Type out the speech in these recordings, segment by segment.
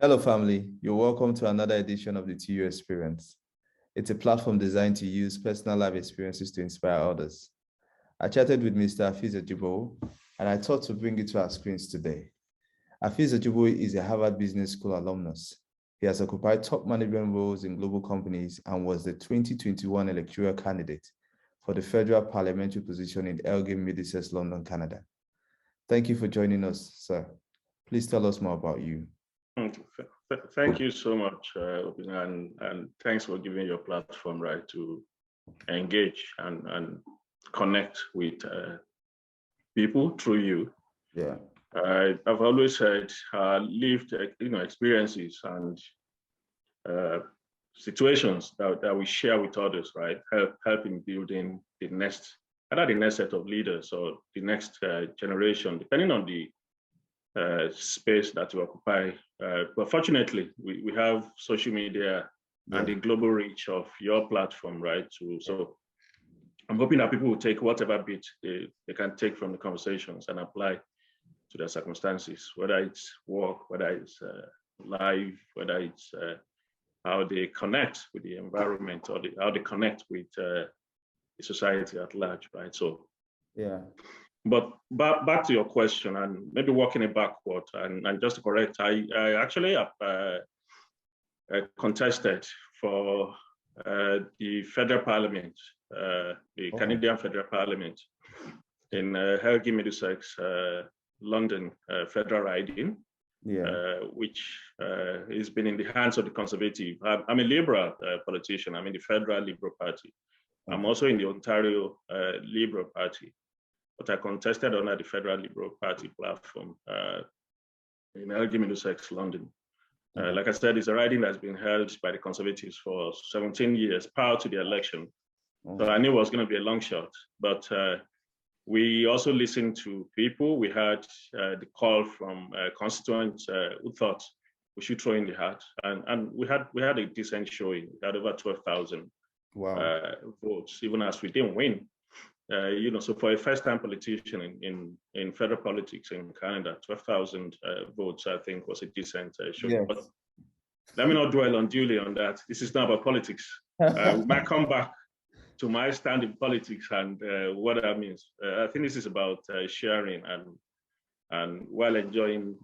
Hello, family. You're welcome to another edition of the TU Experience. It's a platform designed to use personal life experiences to inspire others. I chatted with Mr. Afeez Ajibowu, and I thought to bring it to our screens today. Afeez Ajibowu is a Harvard Business School alumnus. He has occupied top management roles in global companies and was the 2021 electoral candidate for the federal parliamentary position in Elgin, Middlesex, London, Canada. Thank you for joining us, sir. Please tell us more about you. Thank you so much, and thanks for giving your platform, right, to engage and connect with people through you. Yeah. I've always had lived, experiences and situations that we share with others, right, help in building the next, either the next set of leaders or the next generation, depending on the space that you occupy. But fortunately, we have social media and the global reach of your platform, right? So I'm hoping that people will take whatever bit they can take from the conversations and apply to their circumstances, whether it's work, whether it's life, whether it's how they connect with the environment or how they connect with the society at large, right? So, yeah. But back to your question, and maybe working it backward, and just to correct, I actually contested for the federal parliament, the Canadian federal parliament in Elgin, Middlesex, London federal riding, which has been in the hands of the Conservative. I'm a Liberal politician. I'm in the Federal Liberal Party. I'm also in the Ontario Liberal Party. But I contested under the Federal Liberal Party platform in Elgin, Middlesex, London. Like I said, it's a riding that's been held by the Conservatives for 17 years prior to the election. So I knew it was going to be a long shot. But we also listened to people. We had the call from constituents who thought we should throw in the hat. And we had a decent showing. We had over 12,000 votes, even as we didn't win. So for a first-time politician in federal politics in Canada, 12,000 votes, I think, was a decent showing. Yes. But let me not dwell unduly on that. This is not about politics. We might come back to my stand in politics and what that means. I think this is about sharing and while enjoying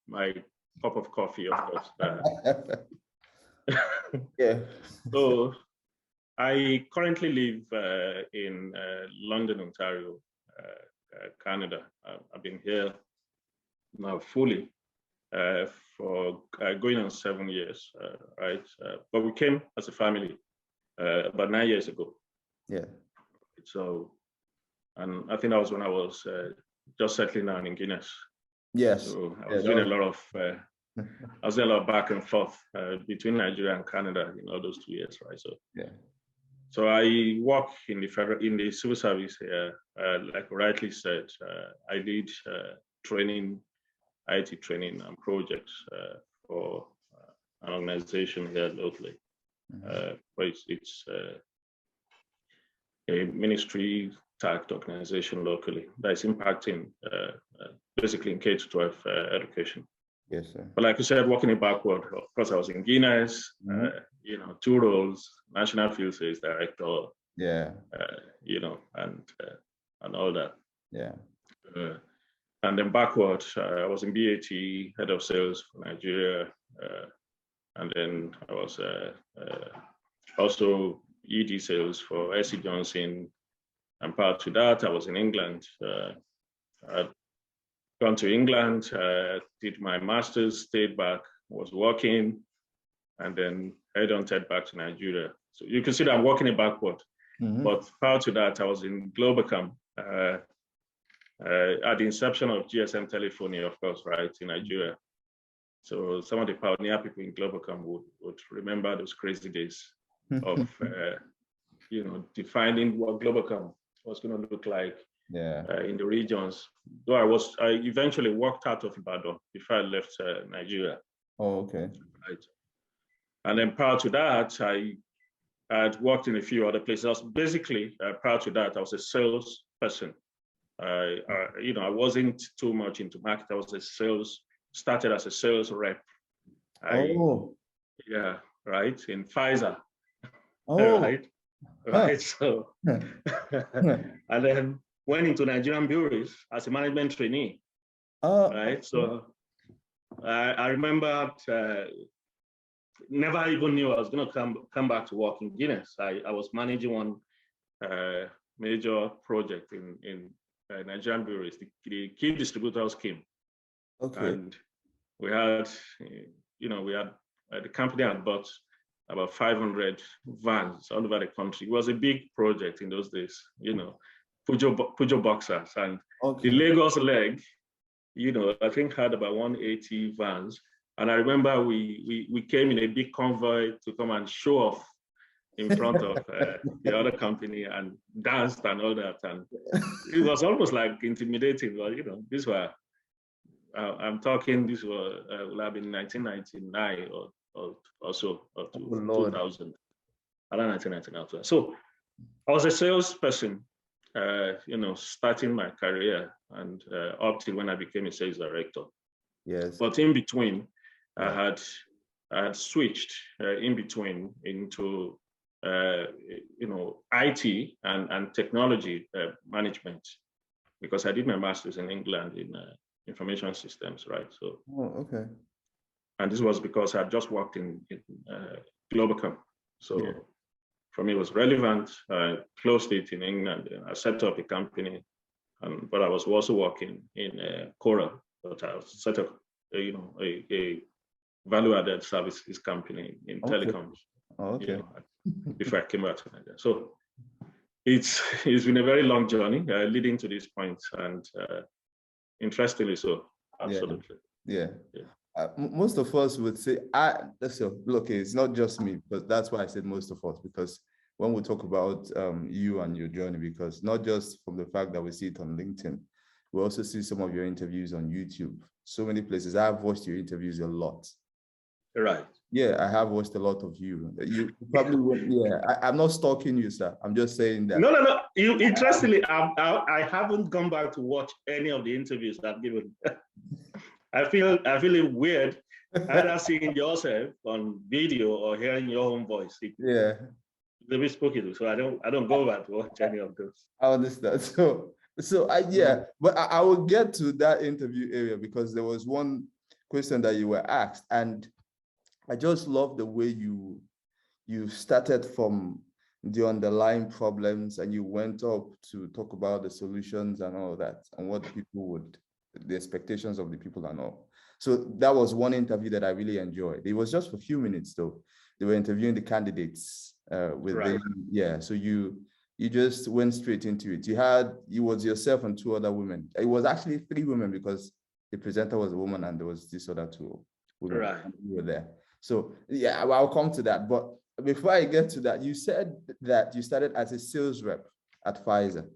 my cup of coffee, of course. Yeah. So I currently live in London, Ontario, Canada. I've been here now fully for going on 7 years, right? But we came as a family about 9 years ago. Yeah. So, and I think that was when I was just settling down in Guinness. Yes. So I was doing a lot of back and forth between Nigeria and Canada in all those 2 years, right? So yeah. So I work in the civil service here. Like rightly said, I lead training, IT training and projects for an organization here locally. But it's a ministry-tagged organization locally that is impacting basically in K-12 education. Yes, sir. But like you said, working it backward, of course, I was in Guinness, 2 roles, National Field Sales Director, and all that. Yeah. And then backward, I was in BAT, head of sales for Nigeria. And then I was also ED sales for SC Johnson. And prior to that, I was in England. I'd gone to England, did my master's, stayed back, was working, and then headhunted back to Nigeria. So you can see that I'm working it backward. But prior to that, I was in Globacom at the inception of GSM telephony, of course, right, in Nigeria. So some of the pioneer people in Globacom would remember those crazy days of, defining what Globacom was going to look like in the regions. Though I eventually walked out of Ibadan before I left Nigeria. Oh, okay. Right. And then prior to that, I had worked in a few other places. Basically, prior to that, I was a sales person. I wasn't too much into market. I was started as a sales rep Oh, Yeah, right, in Pfizer, oh, right, huh, right. So, huh, huh. and then went into Nigerian breweries as a management trainee, right. Okay. So I remember never even knew I was going to come back to work in Guinness. I was managing one major project in Nigerian breweries, the key distributor scheme, Okay. and we had, we had the company had bought about 500 vans all over the country. It was a big project in those days, Pujo boxers, and the Okay. Lagos leg, I think had about 180 vans. And I remember we came in a big convoy to come and show off in front of the other company and danced and all that. And it was almost like intimidating. But, these were, I'm talking, this will have been 1999 or so, or Oh, Lord. 2000, around 1999. So I was a salesperson, starting my career and up till when I became a sales director. Yes. But in between, I Yeah. had switched in between into IT and technology management, because I did my master's in England in information systems, right? So, Oh, okay. and this was because I had just worked in Globacom. Yeah. So for me, it was relevant. I closed it in England. I set up a company, but I was also working in Coral, but I set up, a value-added services company in Okay. telecoms, Oh, okay. before I came back to Nigeria. So it's been a very long journey leading to this point, and interestingly so, Yeah. absolutely. Yeah. Yeah. Most of us would say, look, it's not just me, but that's why I said most of us, because when we talk about you and your journey, because not just from the fact that we see it on LinkedIn, we also see some of your interviews on YouTube, so many places. I've watched your interviews a lot. Right. Yeah, I have watched a lot of you. You probably won't, yeah, I'm not stalking you, sir. I'm just saying that. No, no, no. Interestingly, I haven't gone back to watch any of the interviews I've given. I feel it weird either seeing yourself on video or hearing your own voice. Yeah. It's a bit spooky, so I don't go back to watch any of those. I understand. Yeah, but I will get to that interview area, because there was one question that you were asked, and I just love the way you started from the underlying problems and you went up to talk about the solutions and all that, and what the expectations of the people and all. So that was one interview that I really enjoyed. It was just for a few minutes though. They were interviewing the candidates Right. yeah. So you just went straight into it. You was yourself and two other women. It was actually three women, because the presenter was a woman and there was this other two women. Right. You were there. So yeah, I'll come to that. But before I get to that, you said that you started as a sales rep at Pfizer,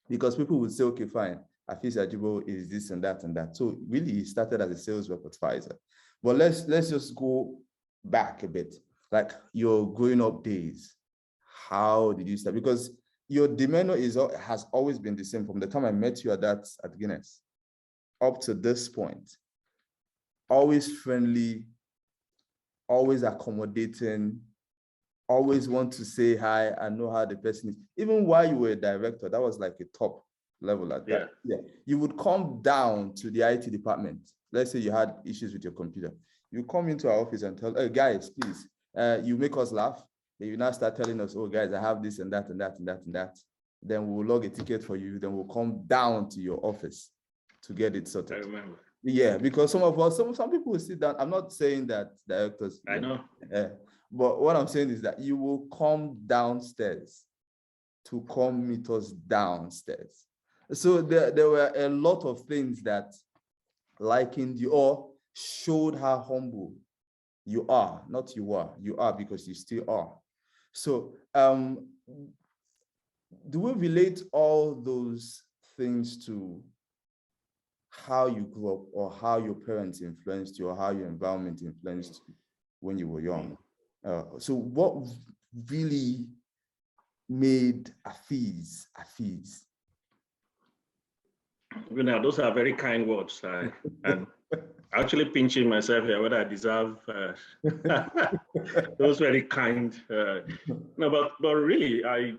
because people would say, okay, fine, Afeez Ajibowu is this and that and that. So really, he started as a sales rep at Pfizer. But let's just go back a bit, like your growing up days. How did you start? Because your demeanor has always been the same from the time I met you at Guinness up to this point. Always friendly, always accommodating, always want to say hi and know how the person is. Even while you were a director, that was like a top level at that. Yeah. You would come down to the IT department. Let's say you had issues with your computer. You come into our office and tell, hey, guys, please, you make us laugh. Then you now start telling us, oh, guys, I have this and that and that and that and that. Then we'll log a ticket for you. Then we'll come down to your office to get it sorted. I remember. Yeah, because some of us, some people will sit down. I'm not saying that directors. I know. But what I'm saying is that you will come downstairs to come meet us downstairs. So there were a lot of things that likened you or showed how humble you are. Not you are because you still are. So do we relate all those things to how you grew up, or how your parents influenced you, or how your environment influenced you when you were young? So what really made Afeez? Those are very kind words, and actually pinching myself here whether I deserve those very kind. No, but really, I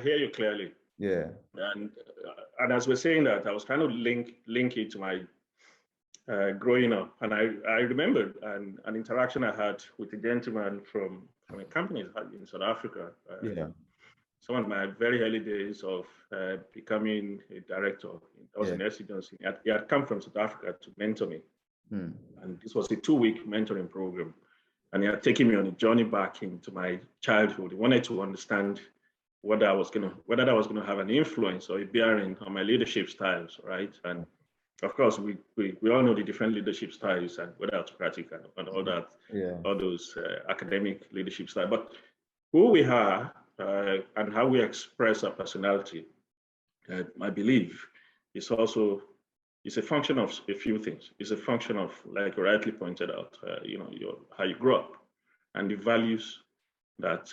hear you clearly. Yeah. And as we're saying that, I was trying to link it to my growing up, and I remembered an interaction I had with a gentleman from a company in South Africa. Yeah. Some of my very early days of becoming a director. I was in residency. He had come from South Africa to mentor me. And this was a 2-week mentoring program. And he had taken me on a journey back into my childhood. He wanted to understand whether that was going to have an influence or a bearing on my leadership styles, right? And of course, we all know the different leadership styles and whether autocratic and all that, all those academic leadership styles. But who we are and how we express our personality, I believe, is also a function of a few things. It's a function of, like you rightly pointed out, how you grew up and the values that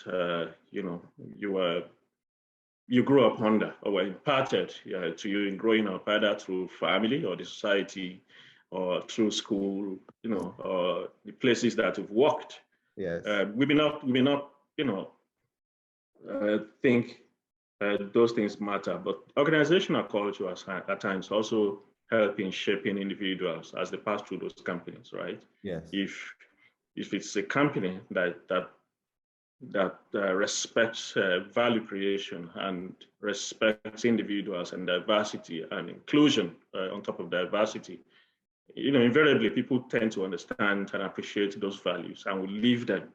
you grew up under or were imparted to you in growing up, either through family or the society or through school, or the places that you've worked. Yes. We may not, think those things matter, but organizational culture at times also help in shaping individuals as they pass through those companies, right? Yes. If it's a company that respects value creation and respects individuals and diversity and inclusion on top of diversity, invariably people tend to understand and appreciate those values and will live them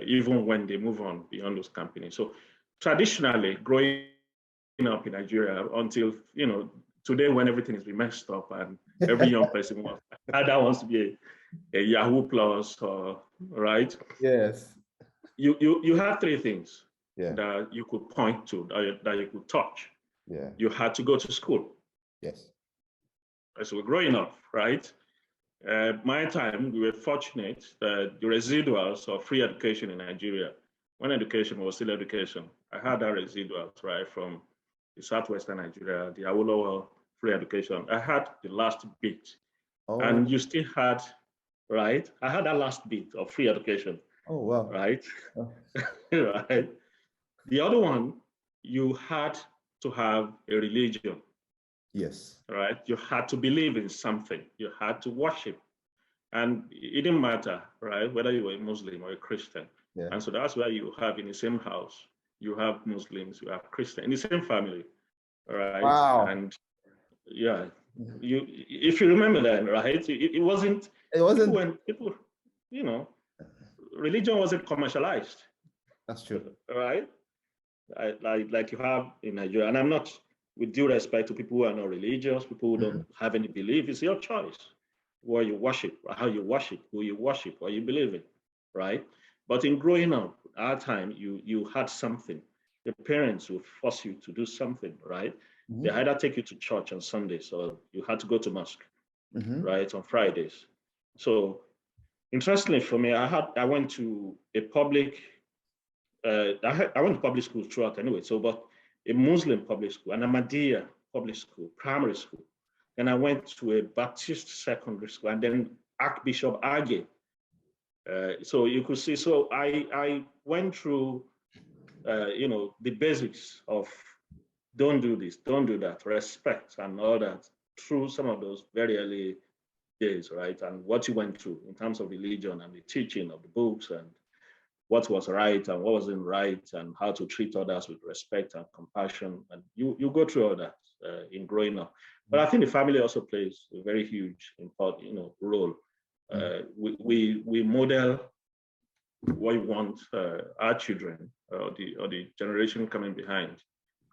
even when they move on beyond those companies. So traditionally, growing up in Nigeria until today, when everything is messed up and every young person wants to be a Yahoo Plus, right? Yes. You had 3 things Yeah. that you could point to, that you could touch. Yeah. You had to go to school. Yes. As we're growing up, right? My time, we were fortunate that the residuals of free education in Nigeria, when education was still education, I had that residuals, right, from the southwestern Nigeria, the Awolowo free education. I had the last bit. Oh. And you still had, right? I had that last bit of free education. Oh, wow. Right? Oh. Right. The other one, you had to have a religion. Yes. Right? You had to believe in something. You had to worship. And it didn't matter, right, whether you were a Muslim or a Christian. Yeah. And so that's why you have in the same house, you have Muslims, you have Christians in the same family, right? Wow. And yeah, if you remember that, right, it wasn't people, religion wasn't commercialized. That's true. Right? Like you have in Nigeria. And I'm not, with due respect to people who are not religious, people who don't have any belief, it's your choice. What you worship, how you worship, who you worship, what you believe in, right? But in growing up, our time, you had something. Your parents would force you to do something, right? They either take you to church on Sundays or you had to go to mosque, right, on Fridays. So interestingly for me, I went to a public, I went to public school throughout anyway, but a Muslim public school, an Ahmadiyya public school, primary school. Then I went to a Baptist secondary school and then Archbishop Age. So you could see, so I went through, the basics of don't do this, don't do that, respect and all that through some of those very early days, right? And what you went through in terms of religion and the teaching of the books and what was right and what wasn't right and how to treat others with respect and compassion. And you go through all that in growing up. But I think the family also plays a very huge important, role. We model what we want our children or the generation coming behind,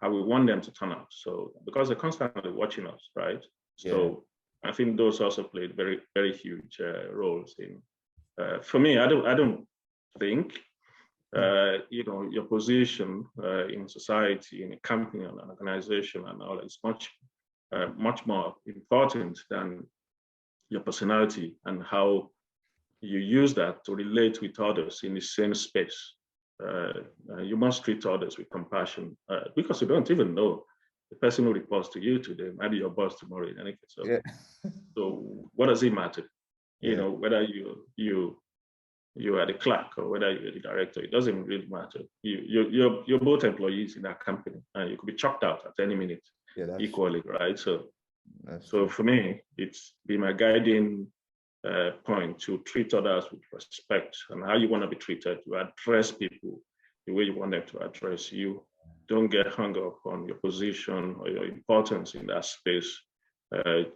how we want them to turn out. So because they're constantly watching us, right? Yeah. So I think those also played very, very huge roles in. For me, I don't think your position in society, in a company, and an organization, and all that is much more important than your personality and how you use that to relate with others in the same space. You must treat others with compassion because you don't even know the person who reports to you today might be your boss tomorrow in any case. So what does it matter? You know, whether you are the clerk or whether you're the director, it doesn't really matter. You're both employees in that company, and you could be chucked out at any minute equally, right? So for me, it's been my guiding point to treat others with respect, and how you want to be treated. You address people the way you want them to address you. Don't get hung up on your position or your importance in that space.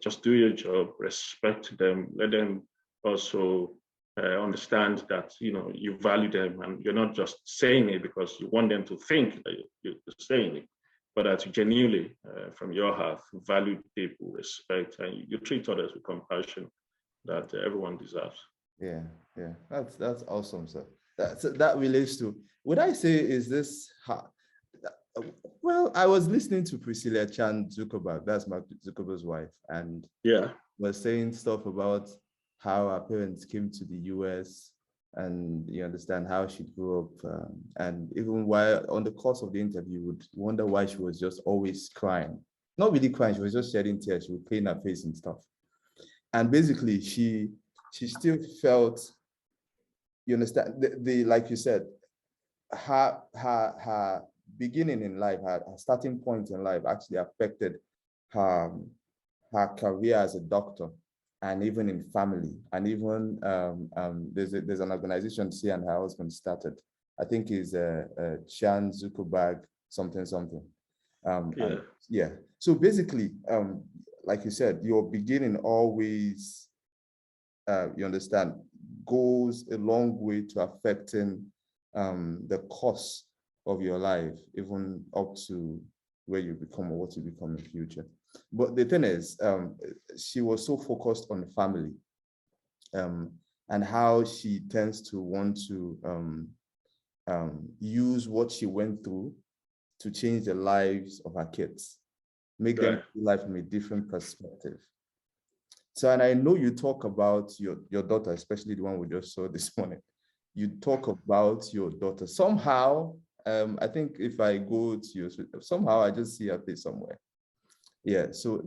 Just do your job, respect them, let them also understand that you value them, and you're not just saying it because you want them to think that you're saying it, but that you genuinely, from your heart, value people, respect, and you treat others with compassion that everyone deserves. Yeah, that's awesome, sir. That relates to, would I say, is this hard? Well, I was listening to Priscilla Chan Zuckerberg, that's Mark Zuckerberg's wife, and was saying stuff about how her parents came to the US, and you understand how she grew up, and even while on the course of the interview, you would wonder why she was just always crying. Not really crying, she was just shedding tears. She would clean her face and stuff. And basically, she still felt, you understand, the like you said, her beginning in life, her starting point in life actually affected her career as a doctor, and even in family, and even there's an organization she and her husband started. I think is Chan Zuckerberg something. So basically, like you said, your beginning always, you understand, goes a long way to affecting the course of your life, even up to where you become or what you become in the future. But the thing is, she was so focused on family, and how she tends to want to use what she went through to change the lives of her kids, make them see life from a different perspective. So, and I know you talk about your daughter, especially the one we just saw this morning. You talk about your daughter. Somehow, I think if I go to you, somehow I just see her face somewhere. Yeah, so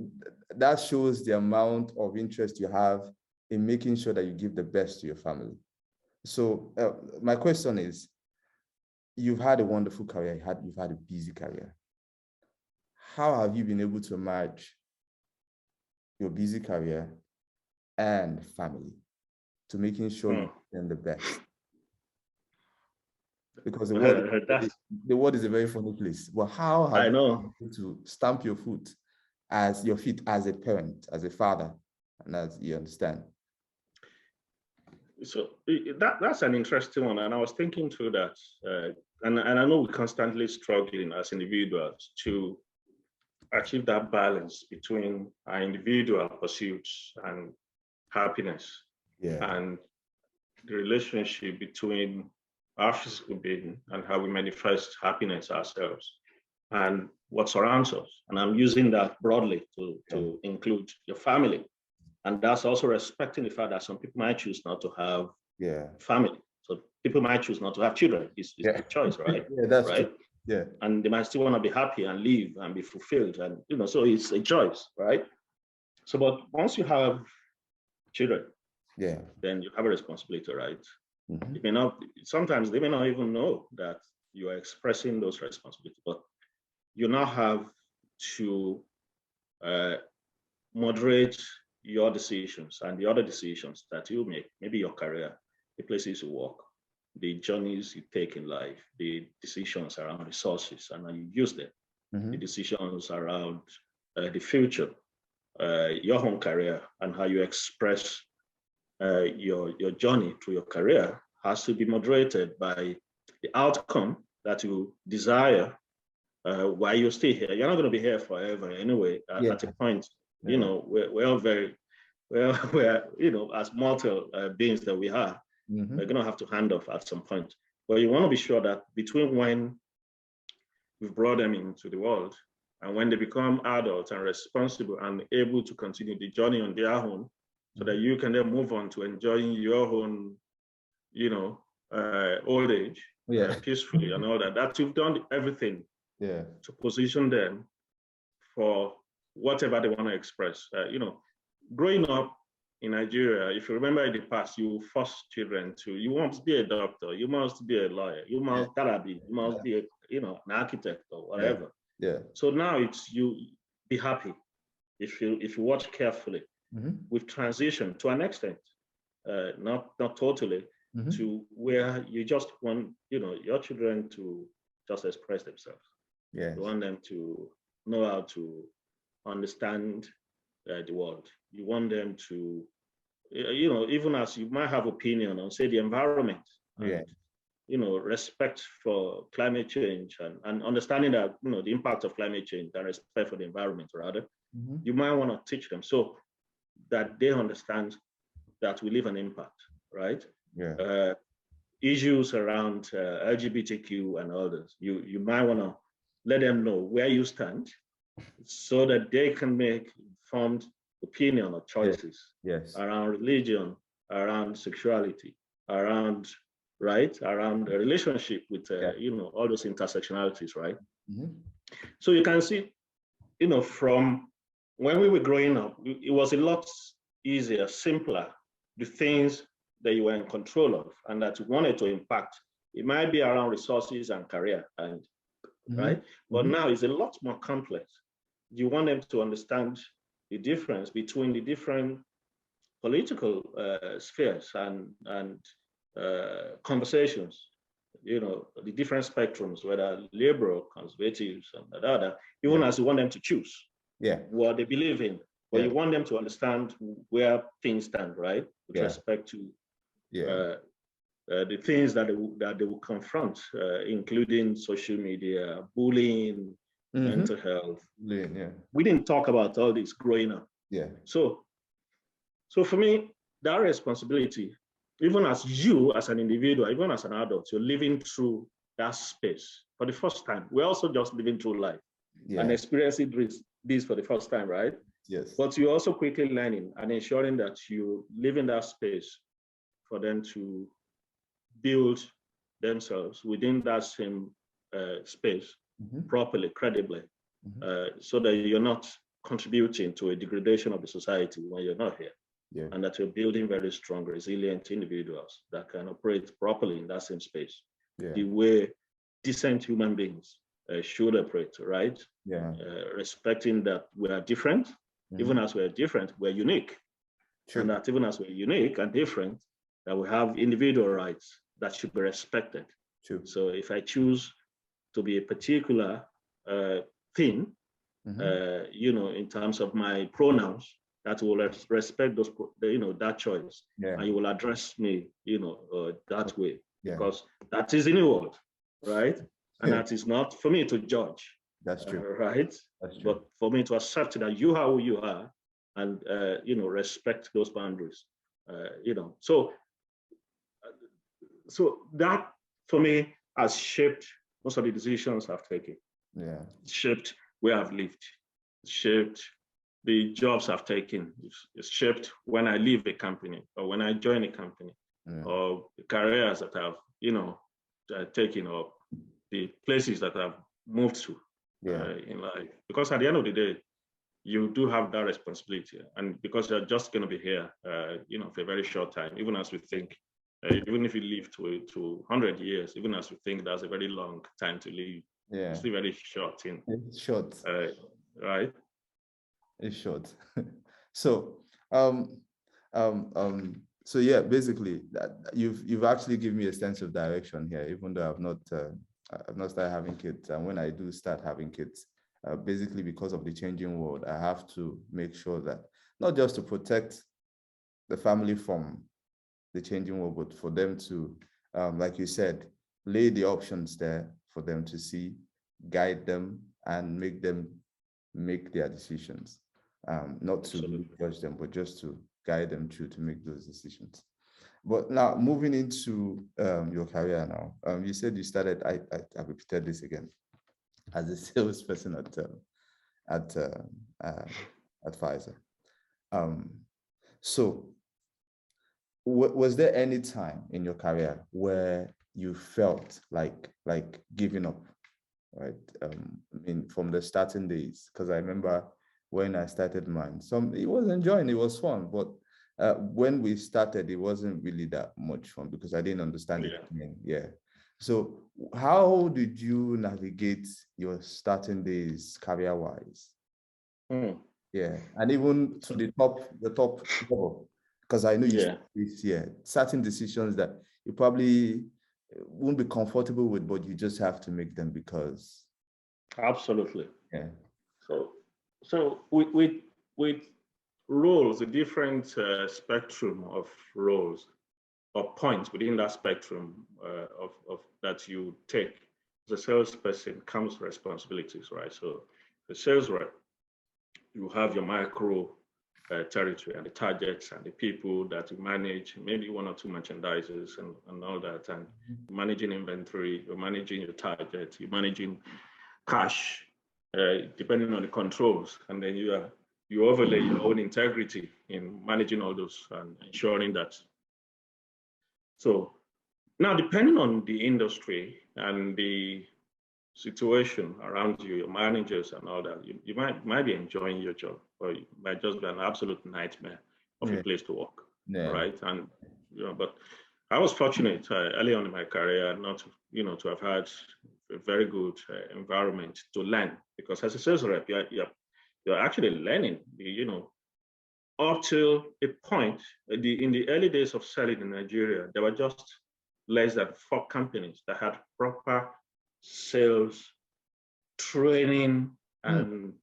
that shows the amount of interest you have in making sure that you give the best to your family. So my question is, you've had a wonderful career, you've had a busy career. How have you been able to manage your busy career and family to making sure you're doing the best? Because the world is a very funny place. Well, how have you been able to stamp your feet as a parent, as a father, and as you understand? So that's an interesting one, and I was thinking through that, and I know we're constantly struggling as individuals to achieve that balance between our individual pursuits and happiness, and the relationship between our physical being and how we manifest happiness ourselves and what surrounds us. And I'm using that broadly to include your family. And that's also respecting the fact that some people might choose not to have family. So people might choose not to have children. It's a choice, right? That's right. True. Yeah. And they might still want to be happy and live and be fulfilled. And so it's a choice, right? So, but once you have children, then you have a responsibility, right? Mm-hmm. It may not, sometimes they may not even know that you are expressing those responsibilities, but you now have to moderate your decisions and the other decisions that you make, maybe your career, the places you work, the journeys you take in life, the decisions around resources and how you use them, the decisions around the future, your home career, and how you express your journey through your career has to be moderated by the outcome that you desire while you're still here. You're not going to be here forever anyway. At a point, we're all very, we're as mortal beings that we are, we're going to have to hand off at some point. But you want to be sure that between when we've brought them into the world and when they become adults and responsible and able to continue the journey on their own, so that you can then move on to enjoying your own, old age peacefully and all that. That you've done everything to position them for whatever they want to express. Growing up in Nigeria, if you remember in the past, you force children you must be a doctor, you must be a lawyer, you must you must be an architect or whatever. Yeah. So now it's you be happy if you watch carefully. We've transitioned to an extent, not totally, to where you just want your children to just express themselves. Yeah. You want them to know how to understand the world. You want them to, even as you might have opinion on, say, the environment, and, respect for climate change and understanding that, the impact of climate change and respect for the environment, rather, you might want to teach them so that they understand that we leave an impact, right? Yeah. Issues around LGBTQ and others, you might want to let them know where you stand so that they can make informed opinion or choices around religion, around sexuality, around the relationship with all those intersectionalities, right? So you can see, from when we were growing up, it was a lot easier, simpler, the things that you were in control of and that you wanted to impact. It might be around resources and career, and right? But now it's a lot more complex. You want them to understand the difference between the different political spheres and conversations, the different spectrums, whether liberal, conservatives, and other, even as you want them to choose what they believe in. But you want them to understand where things stand, right? With respect to the things that they will confront, including social media, bullying, mental health. We didn't talk about all this growing up. So for me, that responsibility, even as you, as an individual, even as an adult, you're living through that space for the first time. We're also just living through life and experiencing this for the first time, right? Yes. But you're also quickly learning and ensuring that you live in that space for them to build themselves within that same space properly, credibly, so that you're not contributing to a degradation of the society when you're not here. And that you're building very strong, resilient individuals that can operate properly in that same space, the way decent human beings should operate, right? Respecting that we are different, even as we're different, we're unique. And that even as we're unique and different, that we have individual rights that should be respected. So if I choose to be a particular thing, in terms of my pronouns, that will respect those, that choice, and you will address me, that way, because that is in the world, right? And that is not for me to judge. That's true, right? That's true. But for me to accept that you are who you are, and respect those boundaries, So that for me has shaped most of the decisions I've taken. Shaped where I've lived, shaped the jobs I've taken. It's shaped when I leave a company or when I join a company, or the careers that I've taken, or the places that I've moved to in life. Because at the end of the day, you do have that responsibility, and because you're just going to be here, for a very short time. Even as we think, even if you live to 100 years, even as we think that's a very long time to live, it's still very short. It's short, right? It's short. So, so yeah, basically, you've actually given me a sense of direction here, even though I've not started having kids. And when I do start having kids, basically because of the changing world, I have to make sure that not just to protect the family from the changing world, but for them to, like you said, lay the options there for them to see, guide them, and make them make their decisions. Not to judge them, but just to guide them through to make those decisions. But now moving into your career now, you said you started, I repeated this again, as a salesperson at Pfizer. So was there any time in your career where you felt like giving up, right? I mean, from the starting days, because I remember when I started mine, it was enjoying, it was fun, but when we started, it wasn't really that much fun because I didn't understand it. Yeah. So how did you navigate your starting days career-wise? Yeah, and even to the top level, because I know you certain decisions that you probably won't be comfortable with, but you just have to make them because. Absolutely. Yeah. So with roles, a different spectrum of roles or points within that spectrum of that you take as a salesperson comes responsibilities, right? So the sales rep, you have your micro territory and the targets and the people that you manage, maybe one or two merchandisers and all that, and managing inventory, you're managing your target, you're managing cash, depending on the controls, and then you overlay your own integrity in managing all those and ensuring that. So now, depending on the industry and the situation around you, your managers and all that, you might be enjoying your job, or it might just be an absolute nightmare of a place to work, right? And but I was fortunate early on in my career not to have had a very good environment to learn, because as a sales rep, you're actually learning, up till a point. In the early days of selling in Nigeria, there were just less than 4 companies that had proper sales training and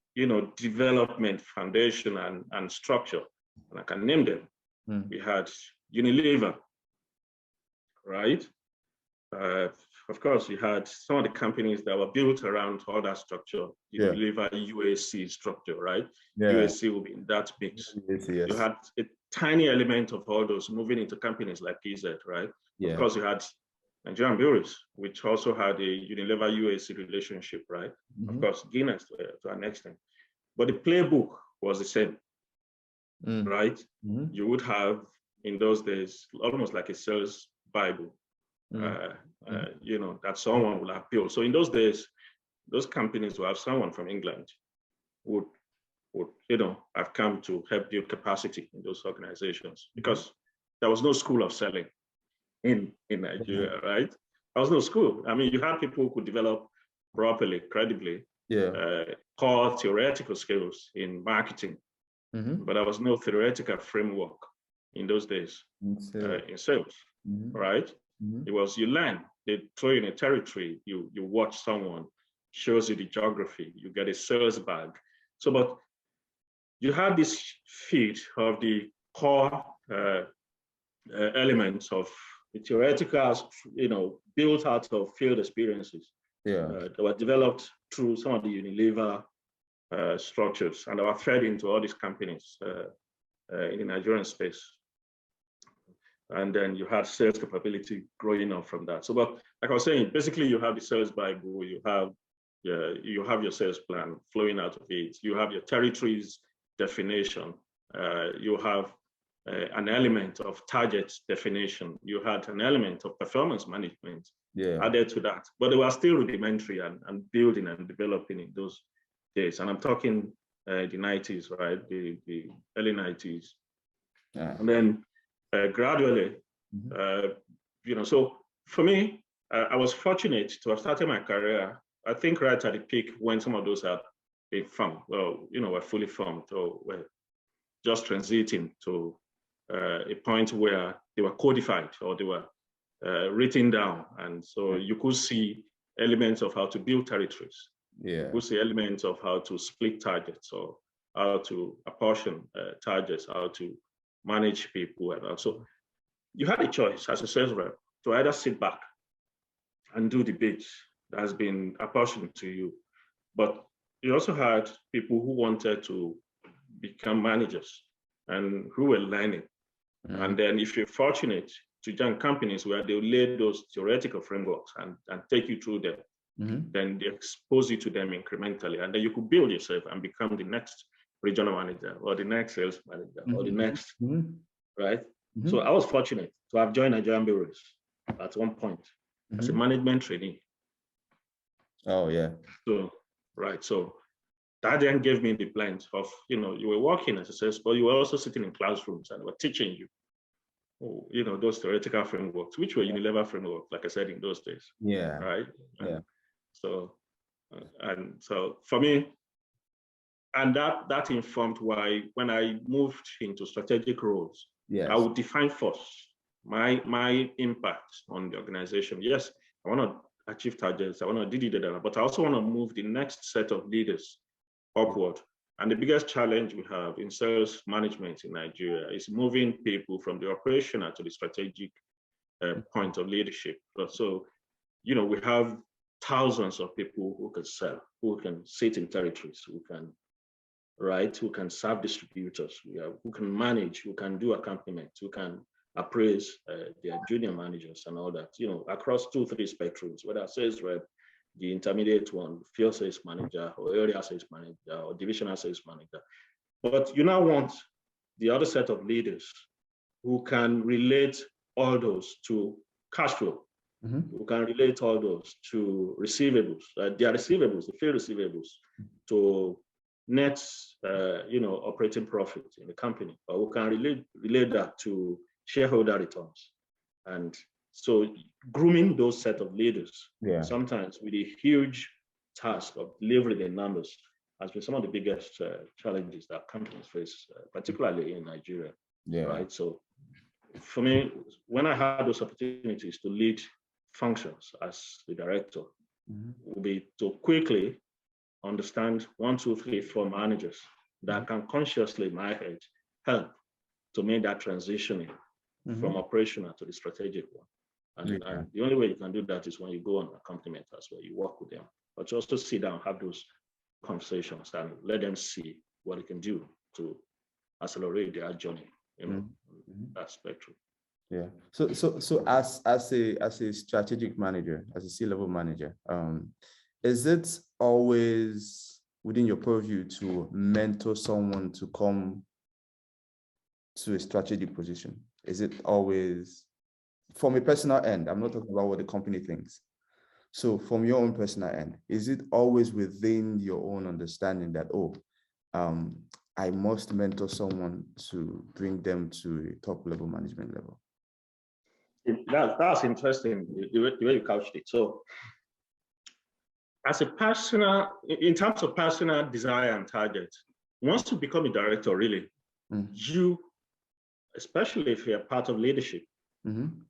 development foundation and structure, and I can name them. We had Unilever, right? Of course, you had some of the companies that were built around all that structure. Unilever UAC structure, right? UAC will be in that mix. You had a tiny element of all those moving into companies like PZ, right? Of course, you had Nigerian Breweries, which also had a Unilever UAC relationship, right? Of course, Guinness to an extent. But the playbook was the same, right? You would have, in those days, almost like a sales Bible, that someone will have built. So in those days, those companies will have someone from England would have come to help build capacity in those organizations, because there was no school of selling in Nigeria, right? There was no school. I mean, you had people who could develop properly, credibly, core theoretical skills in marketing, but there was no theoretical framework in those days in sales, right? It was you learn, they throw you in a territory, you watch someone, shows you the geography, you get a sales bag. So, but you have this feed of the core elements of the theoretical, built out of field experiences that were developed through some of the Unilever structures, and they were fed into all these companies in the Nigerian space. And then you had sales capability growing up from that. So, but like I was saying, basically you have the sales Bible, you have your sales plan flowing out of it, you have your territories definition, you have an element of target definition, you had an element of performance management added to that, but they were still rudimentary and building and developing in those days. And I'm talking the 90s, right? The early 90s. And then gradually, so for me, I was fortunate to have started my career, I think right at the peak when some of those had been formed, were fully formed, or were just transiting to a point where they were codified or they were written down. And so you could see elements of how to build territories. You could see elements of how to split targets, or how to apportion targets, how to manage people. And so you had a choice as a sales rep to either sit back and do the bits that has been apportioned to you, but you also had people who wanted to become managers and who were learning. And then if you're fortunate to join companies where they lay those theoretical frameworks and take you through them, then they expose you to them incrementally, and then you could build yourself and become the next regional manager or the next sales manager or the next, right? So I was fortunate to have joined Nigerian Breweries at one point as a management trainee. Oh, yeah. So, right. So that then gave me the blend of, you were working as a sales, but you were also sitting in classrooms and were teaching you, those theoretical frameworks, which were Unilever frameworks, like I said, in those days. Yeah. Right. Yeah. And so for me, and that informed why when I moved into strategic roles, Yes. I would define first my impact on the organization. Yes, I want to achieve targets, I want to do that, but I also want to move the next set of leaders upward. And the biggest challenge we have in sales management in Nigeria is moving people from the operational to the strategic point of leadership. So, we have thousands of people who can sell, who can sit in territories, who can serve distributors, who can manage, who can do accompaniment, who can appraise their junior managers and all that, across 2-3 spectrums, whether sales rep, the intermediate one, field sales manager, or area sales manager, or divisional sales manager. But you now want the other set of leaders who can relate all those to cash flow, who can relate all those to receivables, their receivables, the field receivables, to net, operating profit in the company, or who can relate that to shareholder returns. And so grooming those set of leaders, sometimes with a huge task of delivering the numbers, has been some of the biggest challenges that companies face, particularly in Nigeria. Right. So for me, when I had those opportunities to lead functions as the director, would be to quickly understand 1, 2, 3, 4 managers that can consciously, in my head, help to make that transitioning from operational to the strategic one. And the only way you can do that is when you go on accompaniment as well, you work with them, but you also sit down, have those conversations and let them see what they can do to accelerate their journey, that spectrum. Yeah. So as a strategic manager, as a C-level manager, is it always within your purview to mentor someone to come to a strategic position? Is it always from a personal end? I'm not talking about what the company thinks. So from your own personal end, is it always within your own understanding that, I must mentor someone to bring them to a top level management level? That's interesting, the way you couched it. So as a personal, in terms of personal desire and target, once you become a director, really, you, especially if you're part of leadership,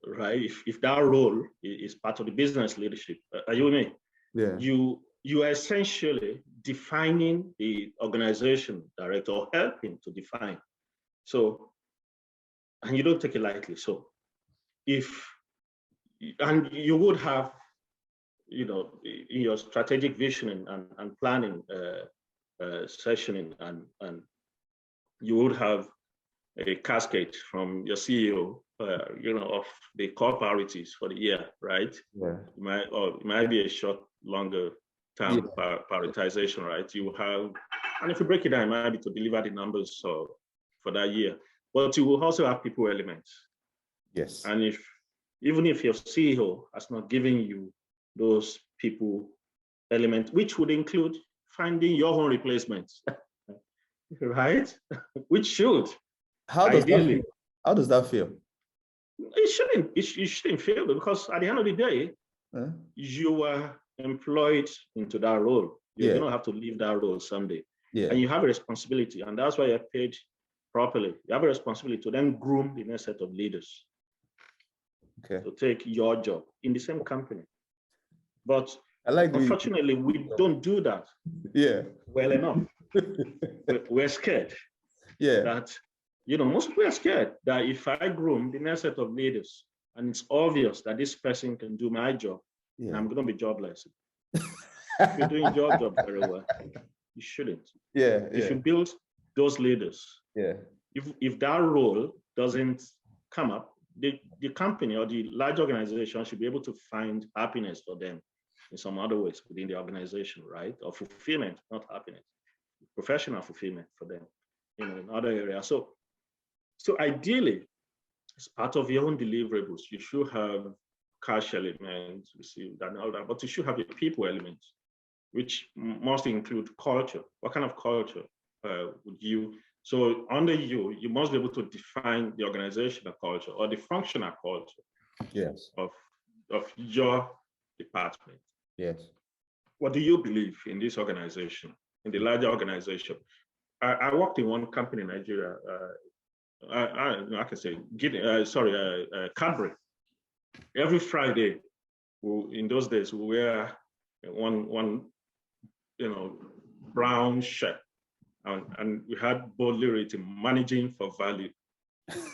right? If that role is part of the business leadership, are you with me? Yeah. You are essentially defining the organization director, or helping to define. So, and you don't take it lightly. So and you would have, in your strategic visioning and planning sessioning, and you would have a cascade from your CEO, of the core priorities for the year, right? Yeah. It might be a short, longer term prioritization, right? You have, and if you break it down, it might be to deliver the numbers for that year. But you will also have people elements. Yes. And even if your CEO has not given you those people elements, which would include finding your own replacements, right? Which should. How does that feel? It shouldn't fail, because at the end of the day, you are employed into that role. You're going to have to leave that role someday. And you have a responsibility, and that's why you're paid properly. You have a responsibility to then groom the next set of leaders to take your job in the same company. But unfortunately, we don't do that well enough. We're scared that, most people are scared that if I groom the next set of leaders and it's obvious that this person can do my job, I'm going to be jobless. If you're doing your job very well, you shouldn't. If you build those leaders, if that role doesn't come up, the company or the large organization should be able to find happiness for them in some other ways within the organization, right? Or fulfillment, not happiness, professional fulfillment for them, in other areas. So ideally, as part of your own deliverables, you should have cash elements received and all that, but you should have a people element which must include culture. What kind of culture would you? So under you, you must be able to define the organizational culture or the functional culture. Yes. Of your department. Yes. What do you believe in this organization, in the larger organization? I worked in one company in Nigeria. I can say, Cadbury. Every Friday, in those days, we wear one brown shirt, and we had boldly written "Managing for Value."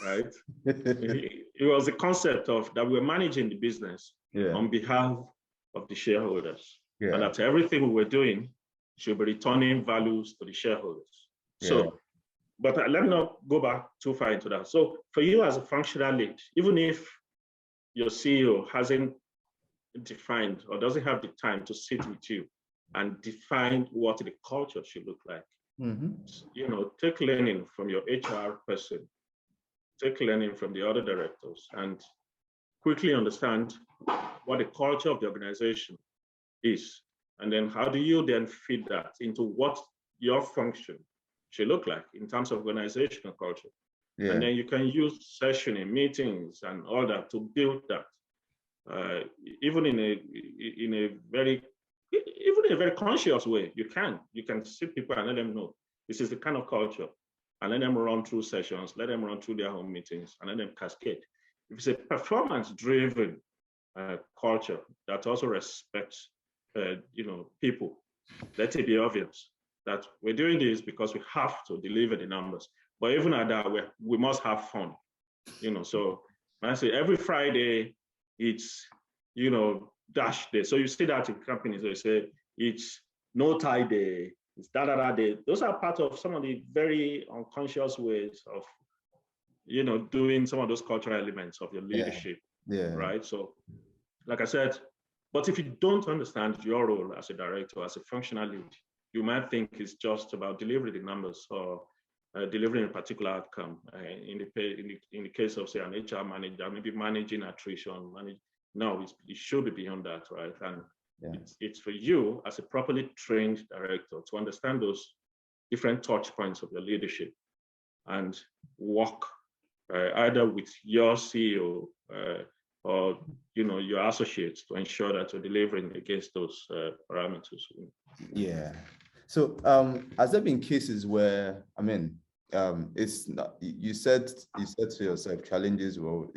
Right? It was a concept of that we're managing the business on behalf of the shareholders, and that everything we were doing should be returning values to the shareholders. So, but let me not go back too far into that. So for you as a functional lead, even if your CEO hasn't defined or doesn't have the time to sit with you and define what the culture should look like, take learning from your HR person, take learning from the other directors, and quickly understand what the culture of the organization is. And then how do you then feed that into what your function should look like in terms of organizational culture? And then you can use sessioning, meetings, and all that to build that. Even in a very conscious way, you can see people and let them know this is the kind of culture, and let them run through sessions, let them run through their own meetings, and let them cascade. If it's a performance-driven culture that also respects, people, let it be obvious that we're doing this because we have to deliver the numbers. But even at that, we must have fun, So when I say every Friday, it's, dash day. So you see that in companies, they say it's no tie day, it's da-da-da day. Those are part of some of the very unconscious ways of, doing some of those cultural elements of your leadership, right? So, like I said, but if you don't understand your role as a director, as a functional lead, you might think it's just about delivering the numbers or delivering a particular outcome. In the case of, say, an HR manager, maybe managing attrition. No, it should be beyond that, right? And it's for you as a properly trained director to understand those different touch points of your leadership and work either with your CEO or your associates to ensure that you're delivering against those parameters. Yeah. So has there been cases where, it's not, you said to yourself challenges, well,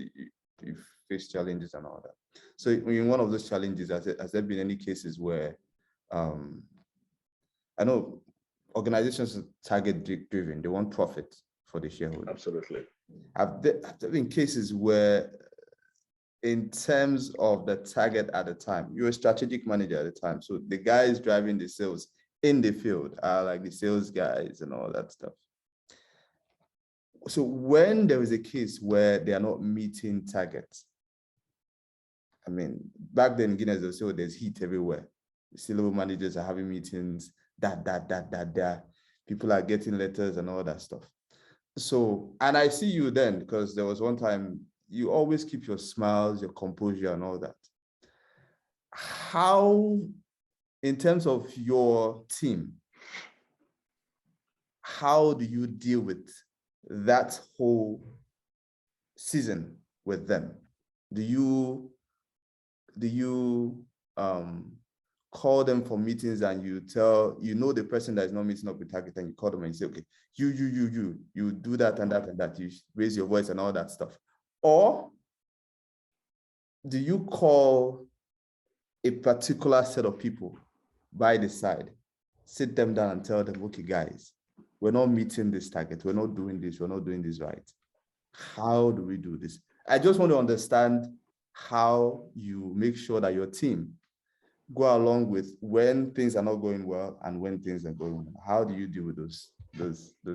you face challenges and all that. So in one of those challenges, has there been any cases where I know organizations are target driven, they want profit for the shareholder. Absolutely. Have there been cases where, in terms of the target at the time, you're a strategic manager at the time, so the guys driving the sales in the field are like the sales guys and all that stuff. So when there is a case where they are not meeting targets, back then, Guinness, they'll say, oh, there's heat everywhere. The C-level managers are having meetings, people are getting letters and all that stuff. So, and I see you then, because there was one time you always keep your smiles, your composure and all that. How, in terms of your team, how do you deal with that whole season with them? Do you call them for meetings and you tell, the person that is not meeting up with target, and you call them and you say, okay, you do that and that and that, you raise your voice and all that stuff? Or do you call a particular set of people by the side, sit them down and tell them, okay, guys, we're not meeting this target, we're not doing this right. How do we do this? I just want to understand how you make sure that your team go along with when things are not going well and when things are going well. How do you deal with those?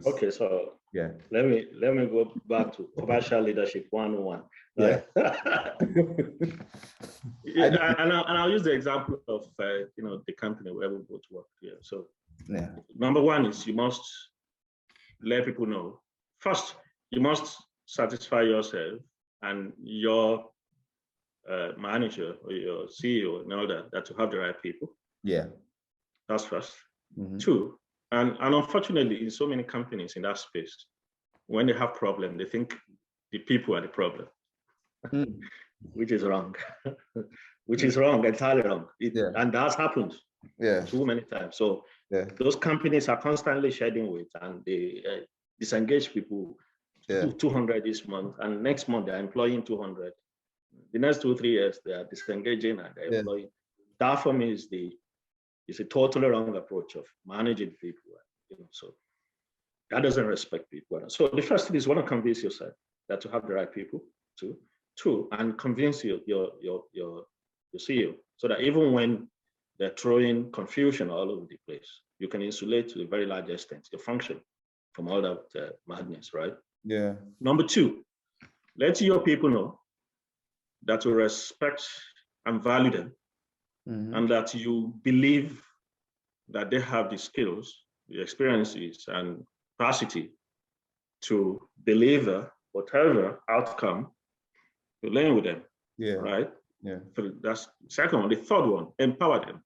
Okay, so let me go back to commercial leadership 101. Right? And I'll use the example of the company where we both work here. So number one is you must let people know. First, you must satisfy yourself and your manager or your CEO and all that you have the right people. That's first. Two, and unfortunately, in so many companies in that space, when they have problem, they think the people are the problem, which is wrong, which is wrong, entirely wrong. And that's happened too many times. So those companies are constantly shedding weight, and they disengage people. 200 this month, and next month they're employing 200. The next 2-3 years they are disengaging and they're employing. That for me is a totally wrong approach of managing people. So that doesn't respect people. So the first thing is, want to convince yourself that you have the right people. Two, and convince your CEO, so that even when they're throwing confusion all over the place, you can insulate to a very large extent your function from all that madness, right? Yeah. Number two, let your people know that you respect and value them, and that you believe that they have the skills, the experiences, and capacity to deliver whatever outcome you're laying with them. Yeah. Right? Yeah. So that's the second one. The third one, empower them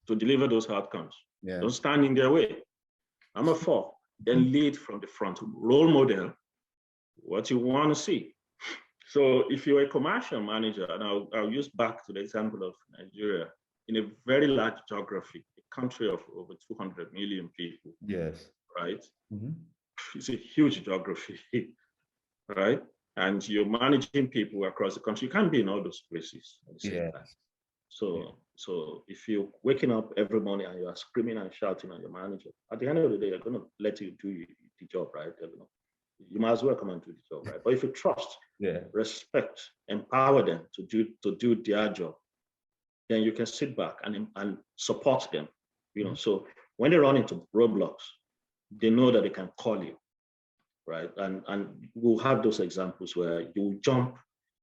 to deliver those outcomes. Yeah. Don't stand in their way. Number four, then lead from the front, role model what you want to see. So if you're a commercial manager, and I'll use back to the example of Nigeria, in a very large geography, a country of over 200 million people. Yes. Right? It's a huge geography, right? And you're managing people across the country. You can't be in all those places at the same time. So if you're waking up every morning and you're screaming and shouting at your manager, at the end of the day, they're going to let you do the job, right? You might as well come and do the job, right? But if you trust, respect, empower them to do their job, then you can sit back and support them. So when they run into roadblocks, they know that they can call you, right? And we'll have those examples where you jump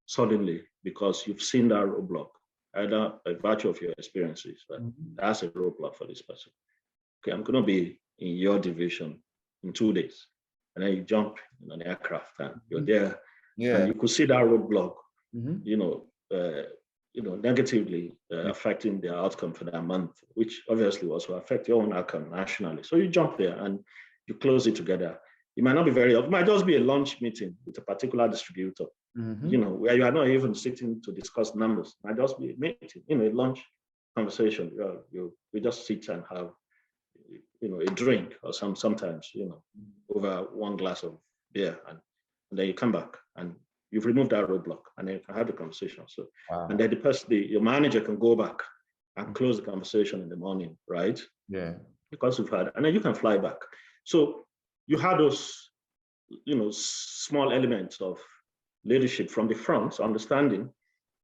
suddenly because you've seen that roadblock, either by virtue of your experiences, right? That's a roadblock for this person. Okay, I'm going to be in your division in 2 days. And then you jump in an aircraft and you're there. And you could see that roadblock, negatively affecting their outcome for that month, which obviously also affect your own outcome nationally. So you jump there and you close it together. It might not be it might just be a lunch meeting with a particular distributor, where you are not even sitting to discuss numbers. It might just be a meeting, a lunch conversation. We just sit and have, a drink or sometimes, over one glass of beer, and then you come back and you've removed that roadblock, and then you can have the conversation. So, and then your manager can go back and close the conversation in the morning, right? Yeah. Because you've had, and then you can fly back. So you have those, small elements of leadership from the front, understanding,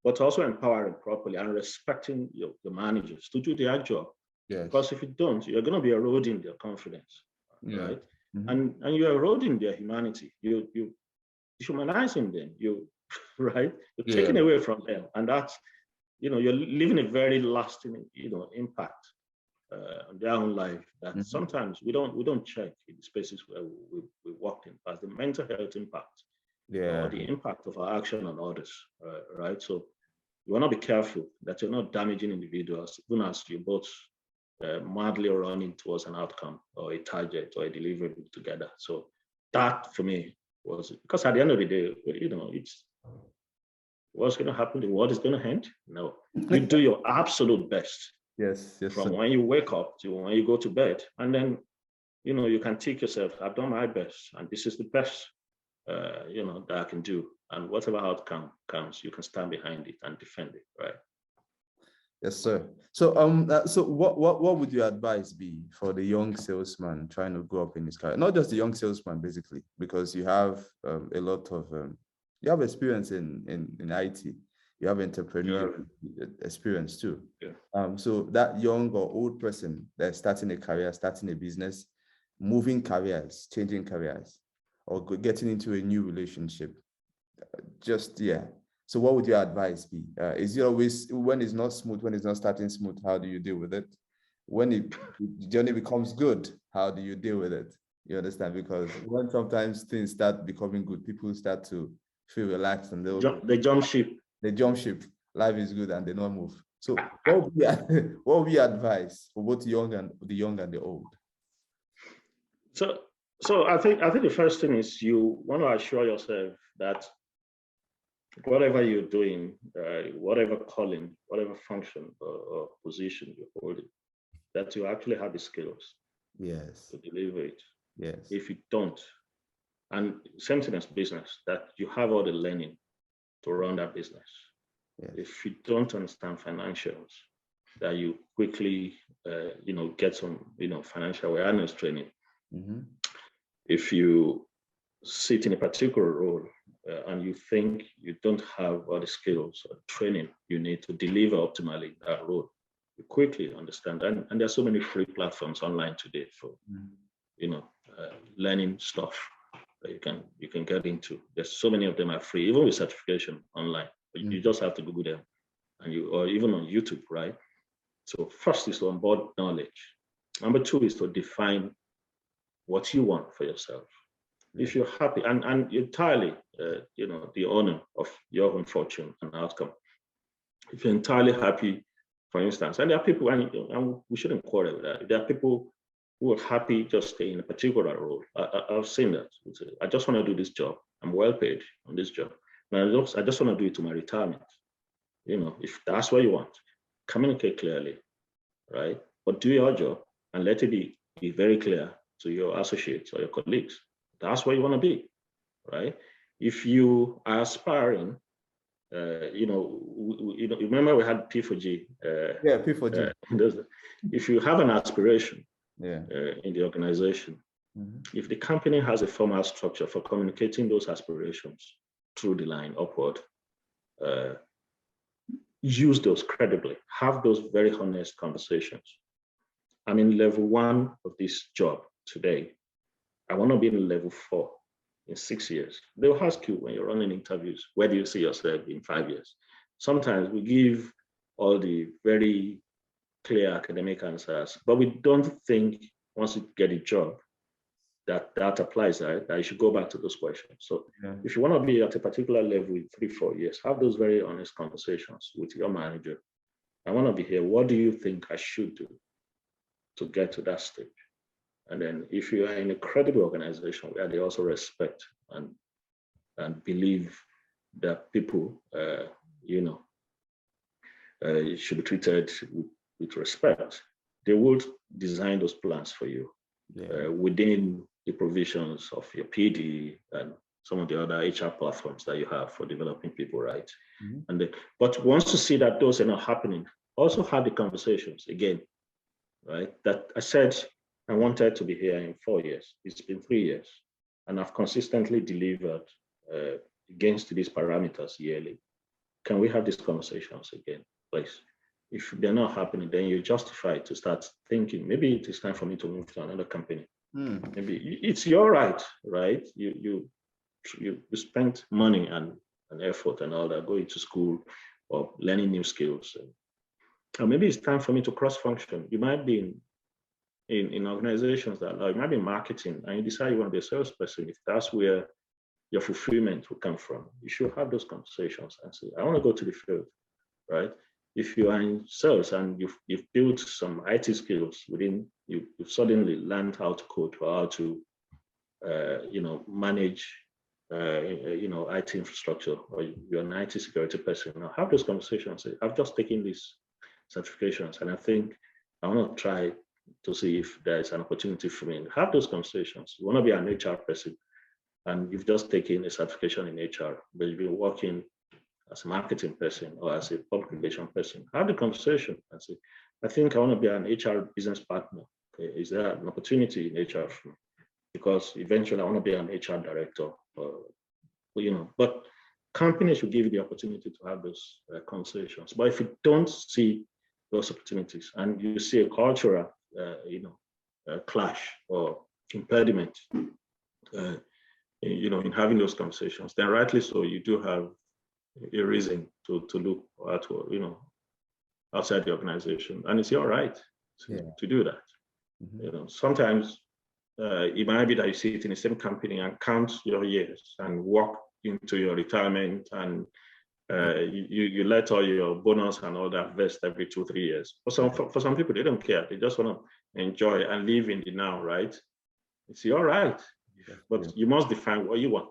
but also empowering properly and respecting your managers to do their job. Yes. Because if you don't, you're going to be eroding their confidence, right? And you're eroding their humanity. You're humanizing them. Right? You're taking away from them, and that's, you're leaving a very lasting, impact on their own life that sometimes we don't check in the spaces where we walk in, as the mental health impact, or the impact of our action on others, right? So you want to be careful that you're not damaging individuals, even as you both madly running towards an outcome or a target or a deliverable together. So that for me was, because at the end of the day, it's what's going to happen. The world is going to end. No, you do your absolute best. Yes. From when you wake up to when you go to bed, and then you can take yourself, I've done my best, and this is the best that I can do. And whatever outcome comes, you can stand behind it and defend it, right? Yes, sir. So so what would your advice be for the young salesman trying to go up in his career? Not just the young salesman, basically, because you have a lot of you have experience in IT, you have entrepreneurial experience too. Yeah. So that young or old person that's starting a career, starting a business, moving careers, changing careers, or getting into a new relationship, So what would your advice be? Is it always, when it's not smooth, when it's not starting smooth, how do you deal with it? When the journey becomes good, how do you deal with it? You understand? Because when sometimes things start becoming good, people start to feel relaxed and they jump ship. They jump ship. Life is good and they don't move. So what would be, what would be advice for both the young and the old? So I think the first thing is you want to assure yourself that whatever you're doing, whatever calling, whatever function or position you're holding, that you actually have the skills to deliver it. Yes. If you don't, and same thing as business, that you have all the learning to run that business. Yes. If you don't understand financials, that you quickly, get some, financial awareness training. Mm-hmm. If you sit in a particular role and you think you don't have all the skills or training you need to deliver optimally that role, you quickly understand. And there's so many free platforms online today for, learning stuff that you can get into. There's so many of them are free, even with certification online. You just have to Google them, or even on YouTube, right? So first is to onboard knowledge. Number two is to define what you want for yourself. If you're happy and entirely, the owner of your own fortune and outcome. If you're entirely happy, for instance, and there are people, and we shouldn't quarrel with that. There are people who are happy just staying in a particular role. I've seen that. I just want to do this job. I'm well paid on this job. And I just want to do it to my retirement. If that's what you want, communicate clearly, right? But do your job and let it be very clear to your associates or your colleagues. That's where you want to be, right? If you are aspiring, remember we had P4G. P4G. If you have an aspiration in the organization, if the company has a formal structure for communicating those aspirations through the line upward, use those credibly, have those very honest conversations. I'm in level 1 of this job today. I want to be in level 4 in 6 years. They'll ask you when you're running interviews, where do you see yourself in 5 years? Sometimes we give all the very clear academic answers, but we don't think once you get a job that applies, right? That you should go back to those questions. So if you want to be at a particular level in 3-4 years, have those very honest conversations with your manager. I want to be here. What do you think I should do to get to that stage? And then if you are in a credible organization where they also respect and believe that people, should be treated with respect, they will design those plans for you within the provisions of your PD and some of the other HR platforms that you have for developing people, right? But once you see that those are not happening, also have the conversations again, right? That I said, I wanted to be here in 4 years. It's been 3 years, and I've consistently delivered against these parameters yearly. Can we have these conversations again, please? If they're not happening, then you justify to start thinking, maybe it is time for me to move to another company. Maybe it's your right? You spent money and effort and all that, going to school or learning new skills. Or maybe it's time for me to cross-function. You might be in organizations that you might be in marketing and you decide you want to be a salesperson. If that's where your fulfillment will come from, you should have those conversations and say, I want to go to the field, right? If you are in sales and you've built some IT skills within, you've suddenly learned how to code or how to, manage, IT infrastructure, or you're an IT security person. Now have those conversations. Say, I've just taken these certifications and I think I want to try to see if there's an opportunity for me. Have those conversations. You want to be an HR person and you've just taken a certification in HR, but you've been working as a marketing person or as a public relation person. Have the conversation and say, I think I want to be an HR business partner. Okay, is there an opportunity in HR for me? Because eventually I want to be an HR director, but companies should give you the opportunity to have those conversations. But if you don't see those opportunities and you see a cultural, clash or impediment, in having those conversations, then rightly so, you do have a reason to look at, outside the organization, and it's your right to do that. Sometimes it might be that you sit in the same company and count your years and walk into your retirement and You let all your bonus and all that vest every 2-3 years. For some people, they don't care. They just want to enjoy and live in the now, right? It's all right, but you must define what you want,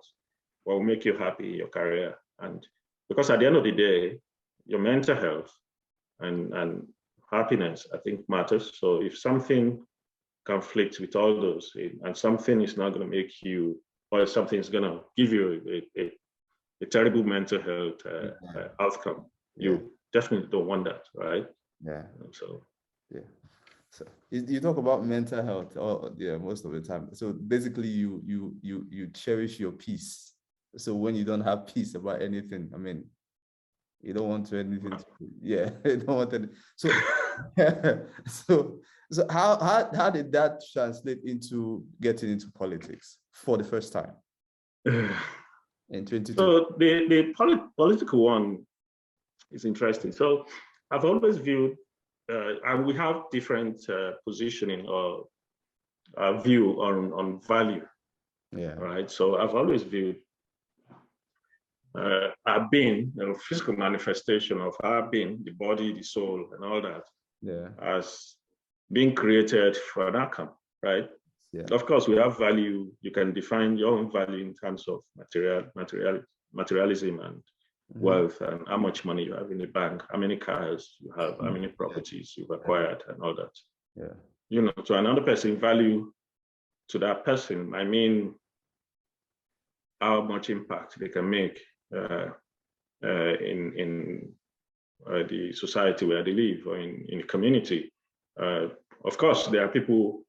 what will make you happy in your career. And because at the end of the day, your mental health and happiness, I think, matters. So if something conflicts with all those, and something is not going to make you, or something is going to give you a terrible mental health outcome, you definitely don't want that, right? Yeah. So so you talk about mental health most of the time. So basically you cherish your peace. So when you don't have peace about anything, I mean, you don't want to anything to, you don't want any. So so how did that translate into getting into politics for the first time in 2020? So the political one is interesting. So I've always viewed, and we have different positioning or view on value. Yeah. Right. So I've always viewed our being, physical manifestation of our being, the body, the soul, and all that, as being created for an outcome, right? Yeah. Of course, we have value. You can define your own value in terms of materialism and wealth, and how much money you have in the bank, how many cars you have, how many properties you've acquired, and all that. Yeah. To another person, value to that person, I mean, how much impact they can make in the society where they live, or in the community. Of course, there are people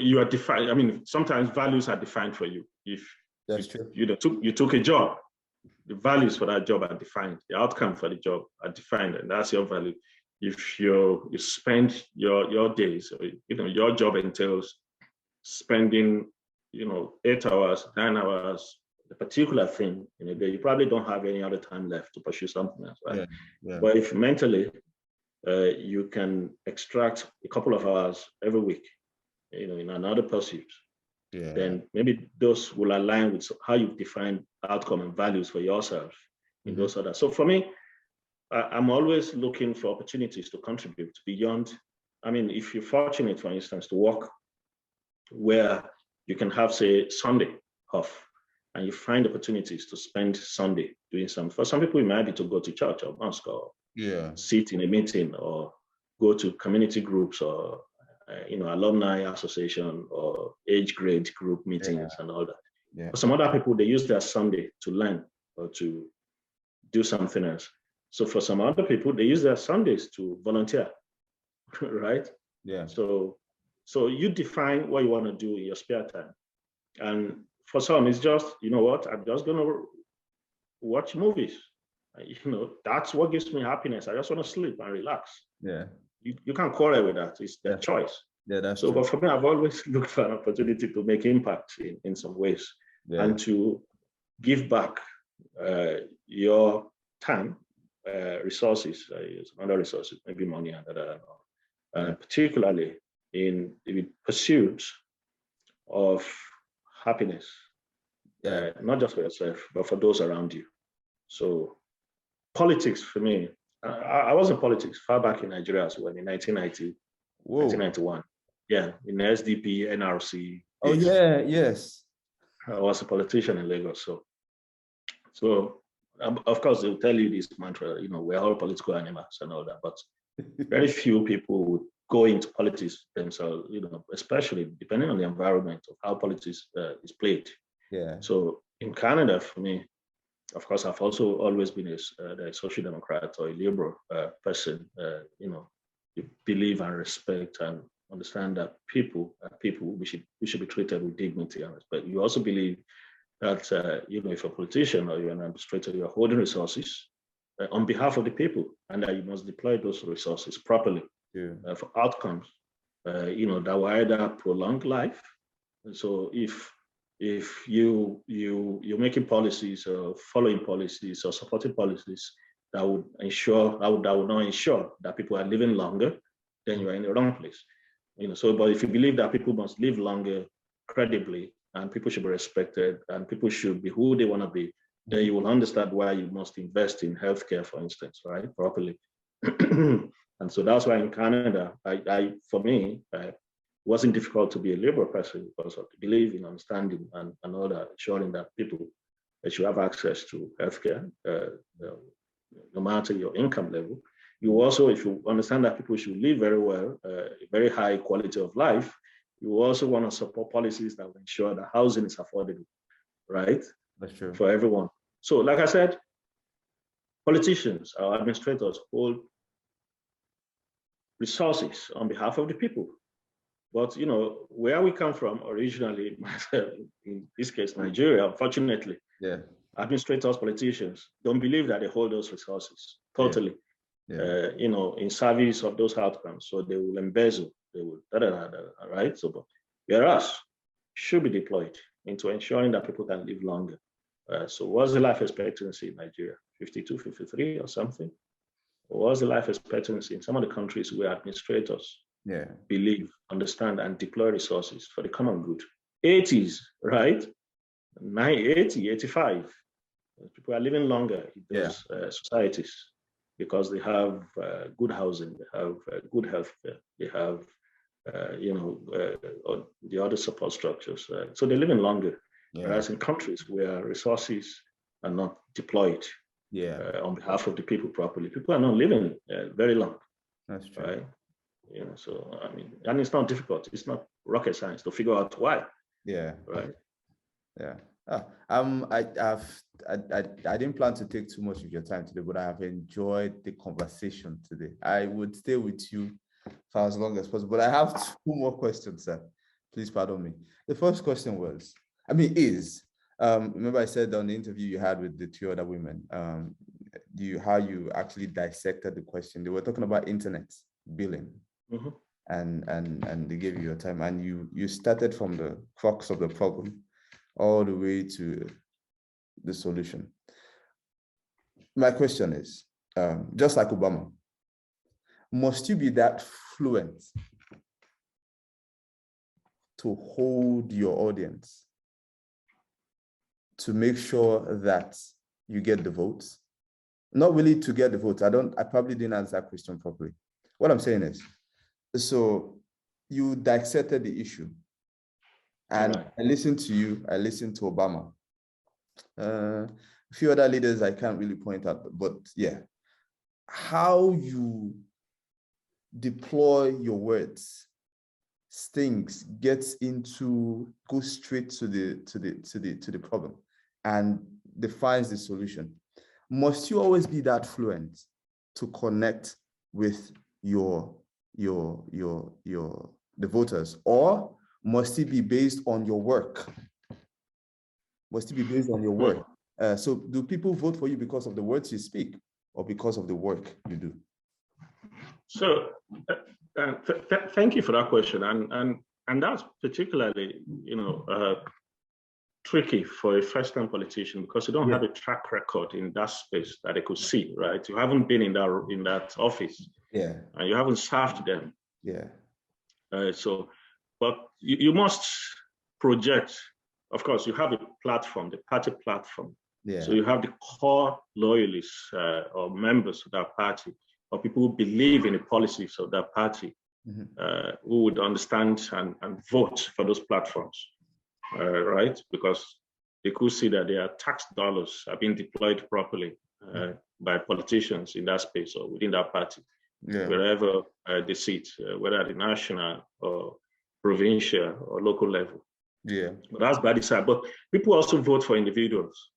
you are defined. I mean, sometimes values are defined for you. If you took a job, the values for that job are defined. The outcome for the job are defined, and that's your value. If you spend your days, your job entails spending 8 hours, 9 hours, a particular thing in a day, you probably don't have any other time left to pursue something else, right? But if mentally you can extract a couple of hours every week, in another pursuit, then maybe those will align with how you define outcome and values for yourself in those others. So for me, I'm always looking for opportunities to contribute beyond. I mean, if you're fortunate, for instance, to work where you can have, say, Sunday off, and you find opportunities to spend Sunday doing something. For some people, it might be to go to church or mosque, or sit in a meeting, or go to community groups, or alumni association, or age grade group meetings, and all that. For some other people, they use their Sunday to learn or to do something else. So for some other people, they use their Sundays to volunteer, right? Yeah. So you define what you want to do in your spare time. And for some, it's just, I'm just going to watch movies. That's what gives me happiness. I just want to sleep and relax. Yeah. You can't quarrel with that. It's their choice. Yeah, that's so. True. But for me, I've always looked for an opportunity to make impact in some ways, and to give back your time, resources, other resources, maybe money, and particularly in the pursuit of happiness, not just for yourself, but for those around you. So politics for me, I was in politics far back in Nigeria as well, in 1990, 1991. Yeah, in SDP, NRC. Oh, yes. I was a politician in Lagos. So of course, they'll tell you this mantra, we're all political animals and all that, but very few people would go into politics themselves, especially depending on the environment of how politics is played. Yeah. So in Canada, for me, of course, I've also always been a social democrat or a liberal person. You believe and respect and understand that people we should be treated with dignity and respect. You also believe that if you're a politician or you're an administrator, you're holding resources on behalf of the people, and that you must deploy those resources properly for outcomes, that will either prolong life. And so if you're making policies or following policies or supporting policies that would not ensure that people are living longer, then you're in the wrong place. But if you believe that people must live longer credibly, and people should be respected, and people should be who they want to be, then you will understand why you must invest in healthcare, for instance, right, properly. And so that's why in Canada, for me, it wasn't difficult to be a Labour person because of the belief in understanding and all that, ensuring that people should have access to healthcare, no matter your income level. You also, if you understand that people should live very well, very high quality of life, you also want to support policies that will ensure that housing is affordable, right? That's true. For everyone. So, like I said, politicians or administrators hold resources on behalf of the people. But, you know, where we come from originally, in this case, Nigeria, unfortunately, administrators, politicians don't believe that they hold those resources totally, you know, in service of those outcomes. So they will embezzle, they will, right? So, but whereas should be deployed into ensuring that people can live longer. So what's the life expectancy in Nigeria? 52, 53 or something? Or what's the life expectancy in some of the countries where administrators believe, understand, and deploy resources for the common good? 80s, right? 80, 85. People are living longer in those societies because they have good housing, they have good healthcare, they have, you know, the other support structures. So they're living longer. Whereas in countries where resources are not deployed on behalf of the people properly, people are not living very long. That's true. Right? You know, so I mean, and it's not difficult. It's not rocket science to figure out why. Yeah. Right. Yeah. I didn't plan to take too much of your time today, but I have enjoyed the conversation today. I would stay with you for as long as possible, but I have 2 more questions, sir. Please pardon me. The first question was, remember I said on the interview you had with the 2 other women, how you actually dissected the question. They were talking about internet billing, and they gave you your time, and you started from the crux of the problem all the way to the solution. My question is, just like Obama, must you be that fluent to hold your audience to make sure that you get the votes? Not really to get the votes. I probably didn't answer that question properly. What I'm saying is, so you dissected the issue, and I listened to you, I listened to Obama. A few other leaders I can't really point out, but how you deploy your words, stings, go straight to the problem and defines the solution. Must you always be that fluent to connect with the voters, or must it be based on your work? Must it be based on your work? So do people vote for you because of the words you speak or because of the work you do? So thank you for that question. And that's particularly, you know, tricky for a first-time politician because you don't have a track record in that space that they could see, right? You haven't been in that office. And you haven't served them. But you must project. Of course, you have a platform, the party platform. So you have the core loyalists or members of that party, or people who believe in the policies of that party, who would understand and vote for those platforms, right? Because they could see that their tax dollars are being deployed properly by politicians in that space or within that party, wherever they sit, whether at the national or provincial or local level. But that's by the side. But people also vote for individuals.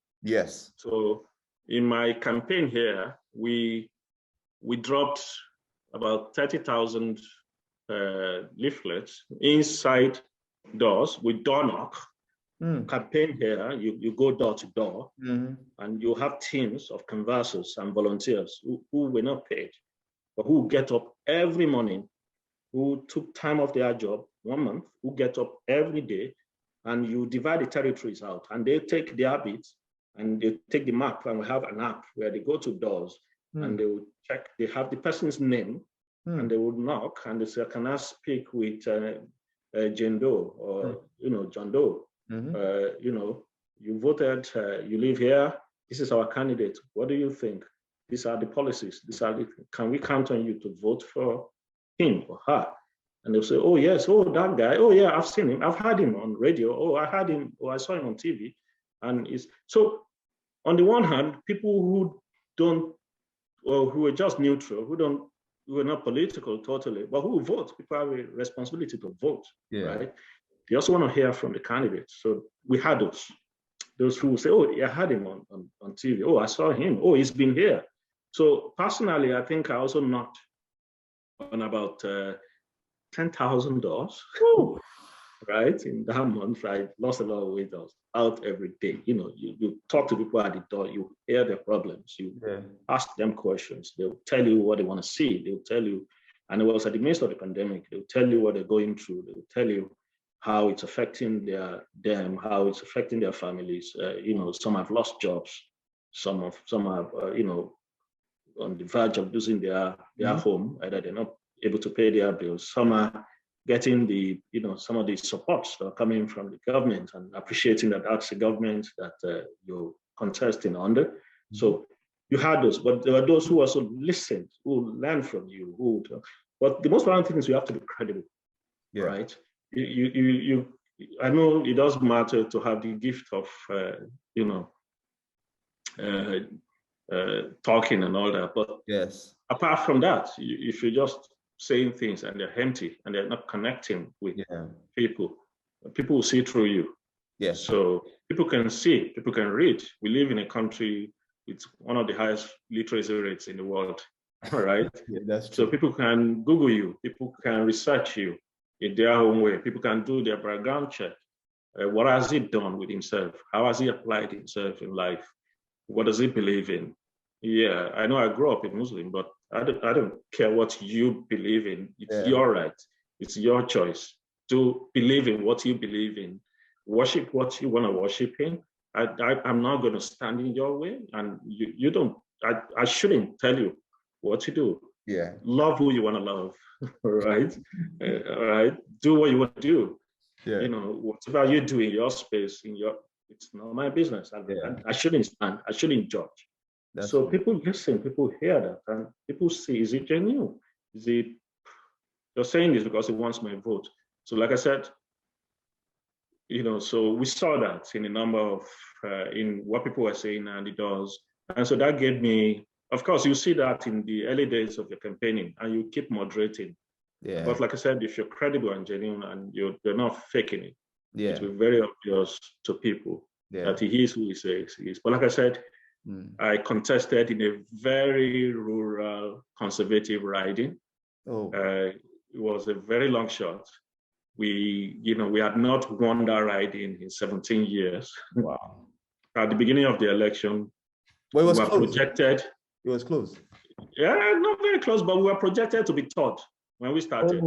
So in my campaign here, we dropped about 30,000 leaflets inside doors with door knock. Campaign here, you go door to door, and you have teams of canvassers and volunteers who were not paid, but who get up every morning, who took time off their job 1 month, who get up every day, and you divide the territories out, and they take their bits and they take the map, and we have an app where they go to doors and they will check, they have the person's name, and they would knock and they say, can I speak with Jane Doe or, you know, John Doe? You know, you voted, you live here, this is our candidate. What do you think? These are the policies. Can we count on you to vote for him or her? And they'll say, oh, yes, oh, that guy. Oh, yeah, I've seen him. I've had him on radio. Oh, I had him. Oh, I saw him on TV. And so on the one hand, people who don't, or who are just neutral, who are not political totally, but who vote, people have a responsibility to vote, right? They also want to hear from the candidates. So we had those who say, oh, yeah, I had him on TV. Oh, I saw him. Oh, he's been here. So personally, I think I also knocked on about 10,000 doors, right? In that month, I lost a lot of weight. I was out every day. You talk to people at the door, you hear their problems, you ask them questions. They'll tell you what they want to see. They'll tell you, and it was at the midst of the pandemic, they'll tell you what they're going through. They'll tell you how it's affecting them, how it's affecting their families. Some have lost jobs. Some have, on the verge of losing their home, either they're not able to pay their bills. Some are getting some of the supports that are coming from the government and appreciating that that's the government that you're contesting under. So you had those, but there are those who also listened, who learn from you, but the most important thing is you have to be credible, right? I know it does matter to have the gift of, talking and all that, but apart from that, if you're just saying things and they're empty and they're not connecting with people will see through you. So people can see, people can read. We live in a country, it's one of the highest literacy rates in the world, right? That's true. So people can Google you, people can research you in their own way. People can do their background check. What has he done with himself? How has he applied himself in life? What does he believe in? Yeah, I know I grew up a Muslim, but I don't care what you believe in. It's your right. It's your choice to believe in what you believe in. Worship what you want to worship in. I'm not going to stand in your way, and you don't. I shouldn't tell you what to do. Love who you want to love, right? All right. Do what you want to do. Whatever you do in your space, it's not my business. I shouldn't stand. I shouldn't judge. So people listen, people hear that, and people see, is it genuine? Is it, you're saying this because he wants my vote. So like I said, so we saw that in a number of, in what people were saying and it does. And so that gave me, of course, you see that in the early days of your campaigning and you keep moderating. But like I said, if you're credible and genuine and you're not faking it, it will be very obvious to people that he is who he says he is. But like I said, I contested in a very rural, conservative riding. It was a very long shot. We had not won that riding in 17 years. Wow. At the beginning of the election, well, it was we were projected. It was close. Yeah, not very close, but we were projected to be third when we started.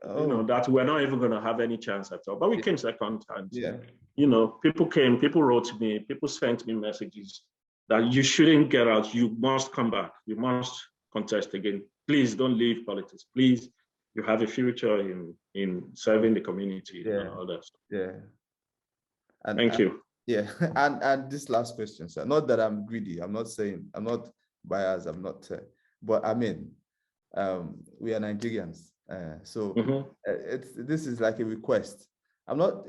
That we're not even going to have any chance at all. But we came second, and people wrote me, people sent me messages that you shouldn't get out, you must come back, you must contest again. Please don't leave politics. Please, you have a future in serving the community and all that stuff. Thank you. And this last question, sir. Not that I'm greedy. I'm not biased. I'm not. But I mean, we are Nigerians, so this is like a request. I'm not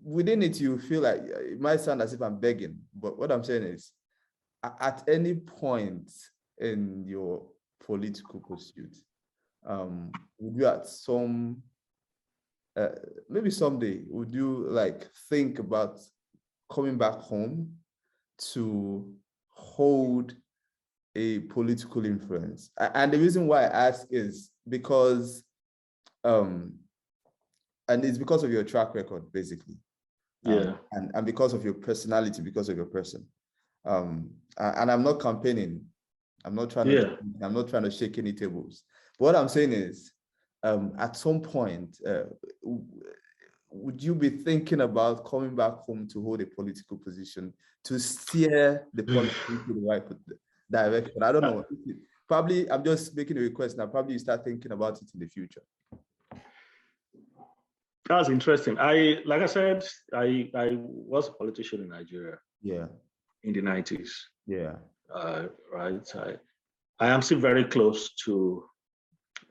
within it. You feel like it might sound as if I'm begging, but what I'm saying is, at any point in your political pursuit, would you at some maybe someday would you like think about coming back home to hold a political influence? And the reason why I ask is because and it's because of your track record, basically. And because of your personality, because of your person. And I'm not campaigning. I'm not trying to shake any tables. But what I'm saying is, at some point, would you be thinking about coming back home to hold a political position to steer the politics into the right direction? I don't know. Probably, I'm just making a request now. Probably you start thinking about it in the future. That's interesting. Like I said, I was a politician in Nigeria. in the 90s. Yeah. Right. I am still very close to,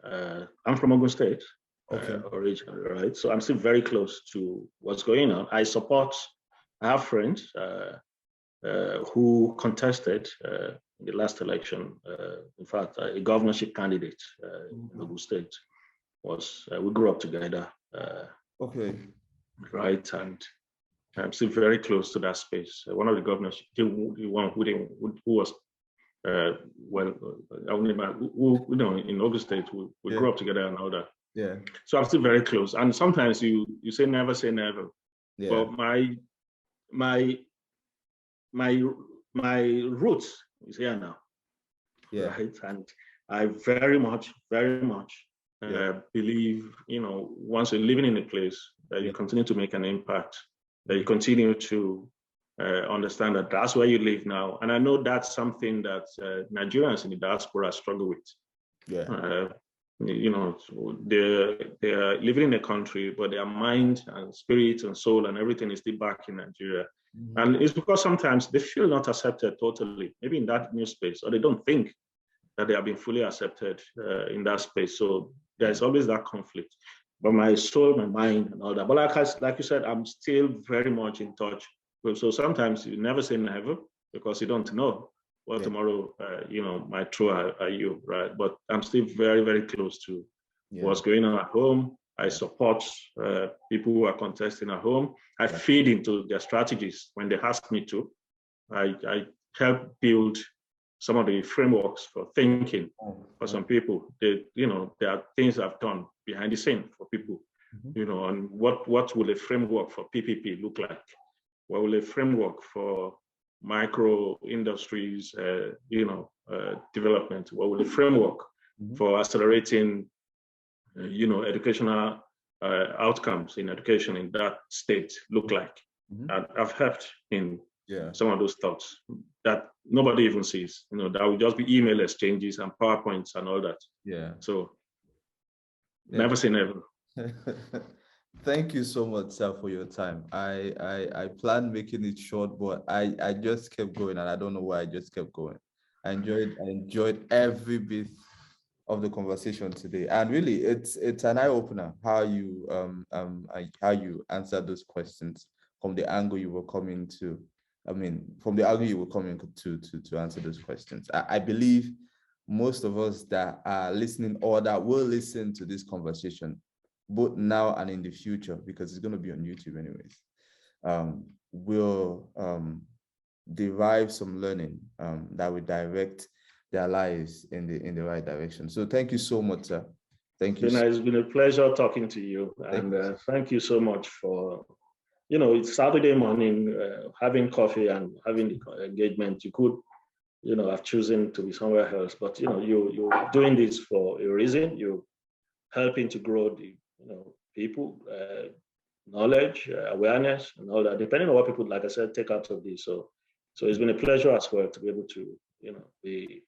I'm from Ogun State originally, right? So I'm still very close to what's going on. I have friends who contested in the last election. In fact, a governorship candidate in Ogun State we grew up together. Right, and I'm still very close to that space. One of the governors, the one who was in Ogun State, we grew up together and all that. Yeah. So I'm still very close. And sometimes you say never say never. Yeah. But my roots is here now. Yeah. Right. And I very much believe, once you're living in a place that you continue to make an impact, that you continue to understand that that's where you live now. And I know that's something that Nigerians in the diaspora struggle with. Yeah. They're living in a country, but their mind and spirit and soul and everything is still back in Nigeria. Mm-hmm. And it's because sometimes they feel not accepted totally, maybe in that new space, or they don't think that they have been fully accepted in that space. So there's always that conflict. But my soul, my mind, and all that. But like you said, I'm still very much in touch. So sometimes you never say never because you don't know what tomorrow, might throw at you, right? But I'm still very, very close to what's going on at home. I support people who are contesting at home. I feed into their strategies when they ask me to. I help build some of the frameworks for thinking for some people. There are things I've done behind the scene for people, on what will a framework for PPP look like? What will a framework for micro industries, development? What will a framework for accelerating, educational outcomes in education in that state look like? And I've helped in some of those thoughts that nobody even sees, that will just be email exchanges and PowerPoints and all that. Yeah. So never say never. Thank you so much, sir, for your time. I planned making it short, but I just kept going, and I don't know why I just kept going. I enjoyed every bit of the conversation today, and really, it's an eye opener how you answered those questions from the angle you were coming to. From the angle you were coming to answer those questions. I believe most of us that are listening or that will listen to this conversation, both now and in the future, because it's going to be on YouTube anyways, will derive some learning that will direct their lives in the right direction. So thank you so much, sir. Thank you. It's been a pleasure talking to you. And thank you so much for, it's Saturday morning, having coffee and having the engagement. You could, have chosen to be somewhere else, but, you're doing this for a reason. You're helping to grow the, people, knowledge, awareness, and all that, depending on what people, like I said, take out of this. So it's been a pleasure as well to be able to, be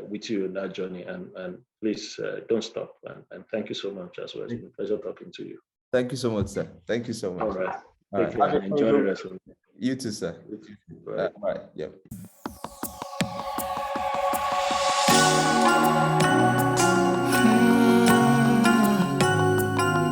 with you in that journey. And please don't stop. And thank you so much as well. It's been a pleasure talking to you. Thank you so much, sir. Thank you so much. All right. Take care. Enjoy the rest of the day. You too, sir. Bye. All right. Yep.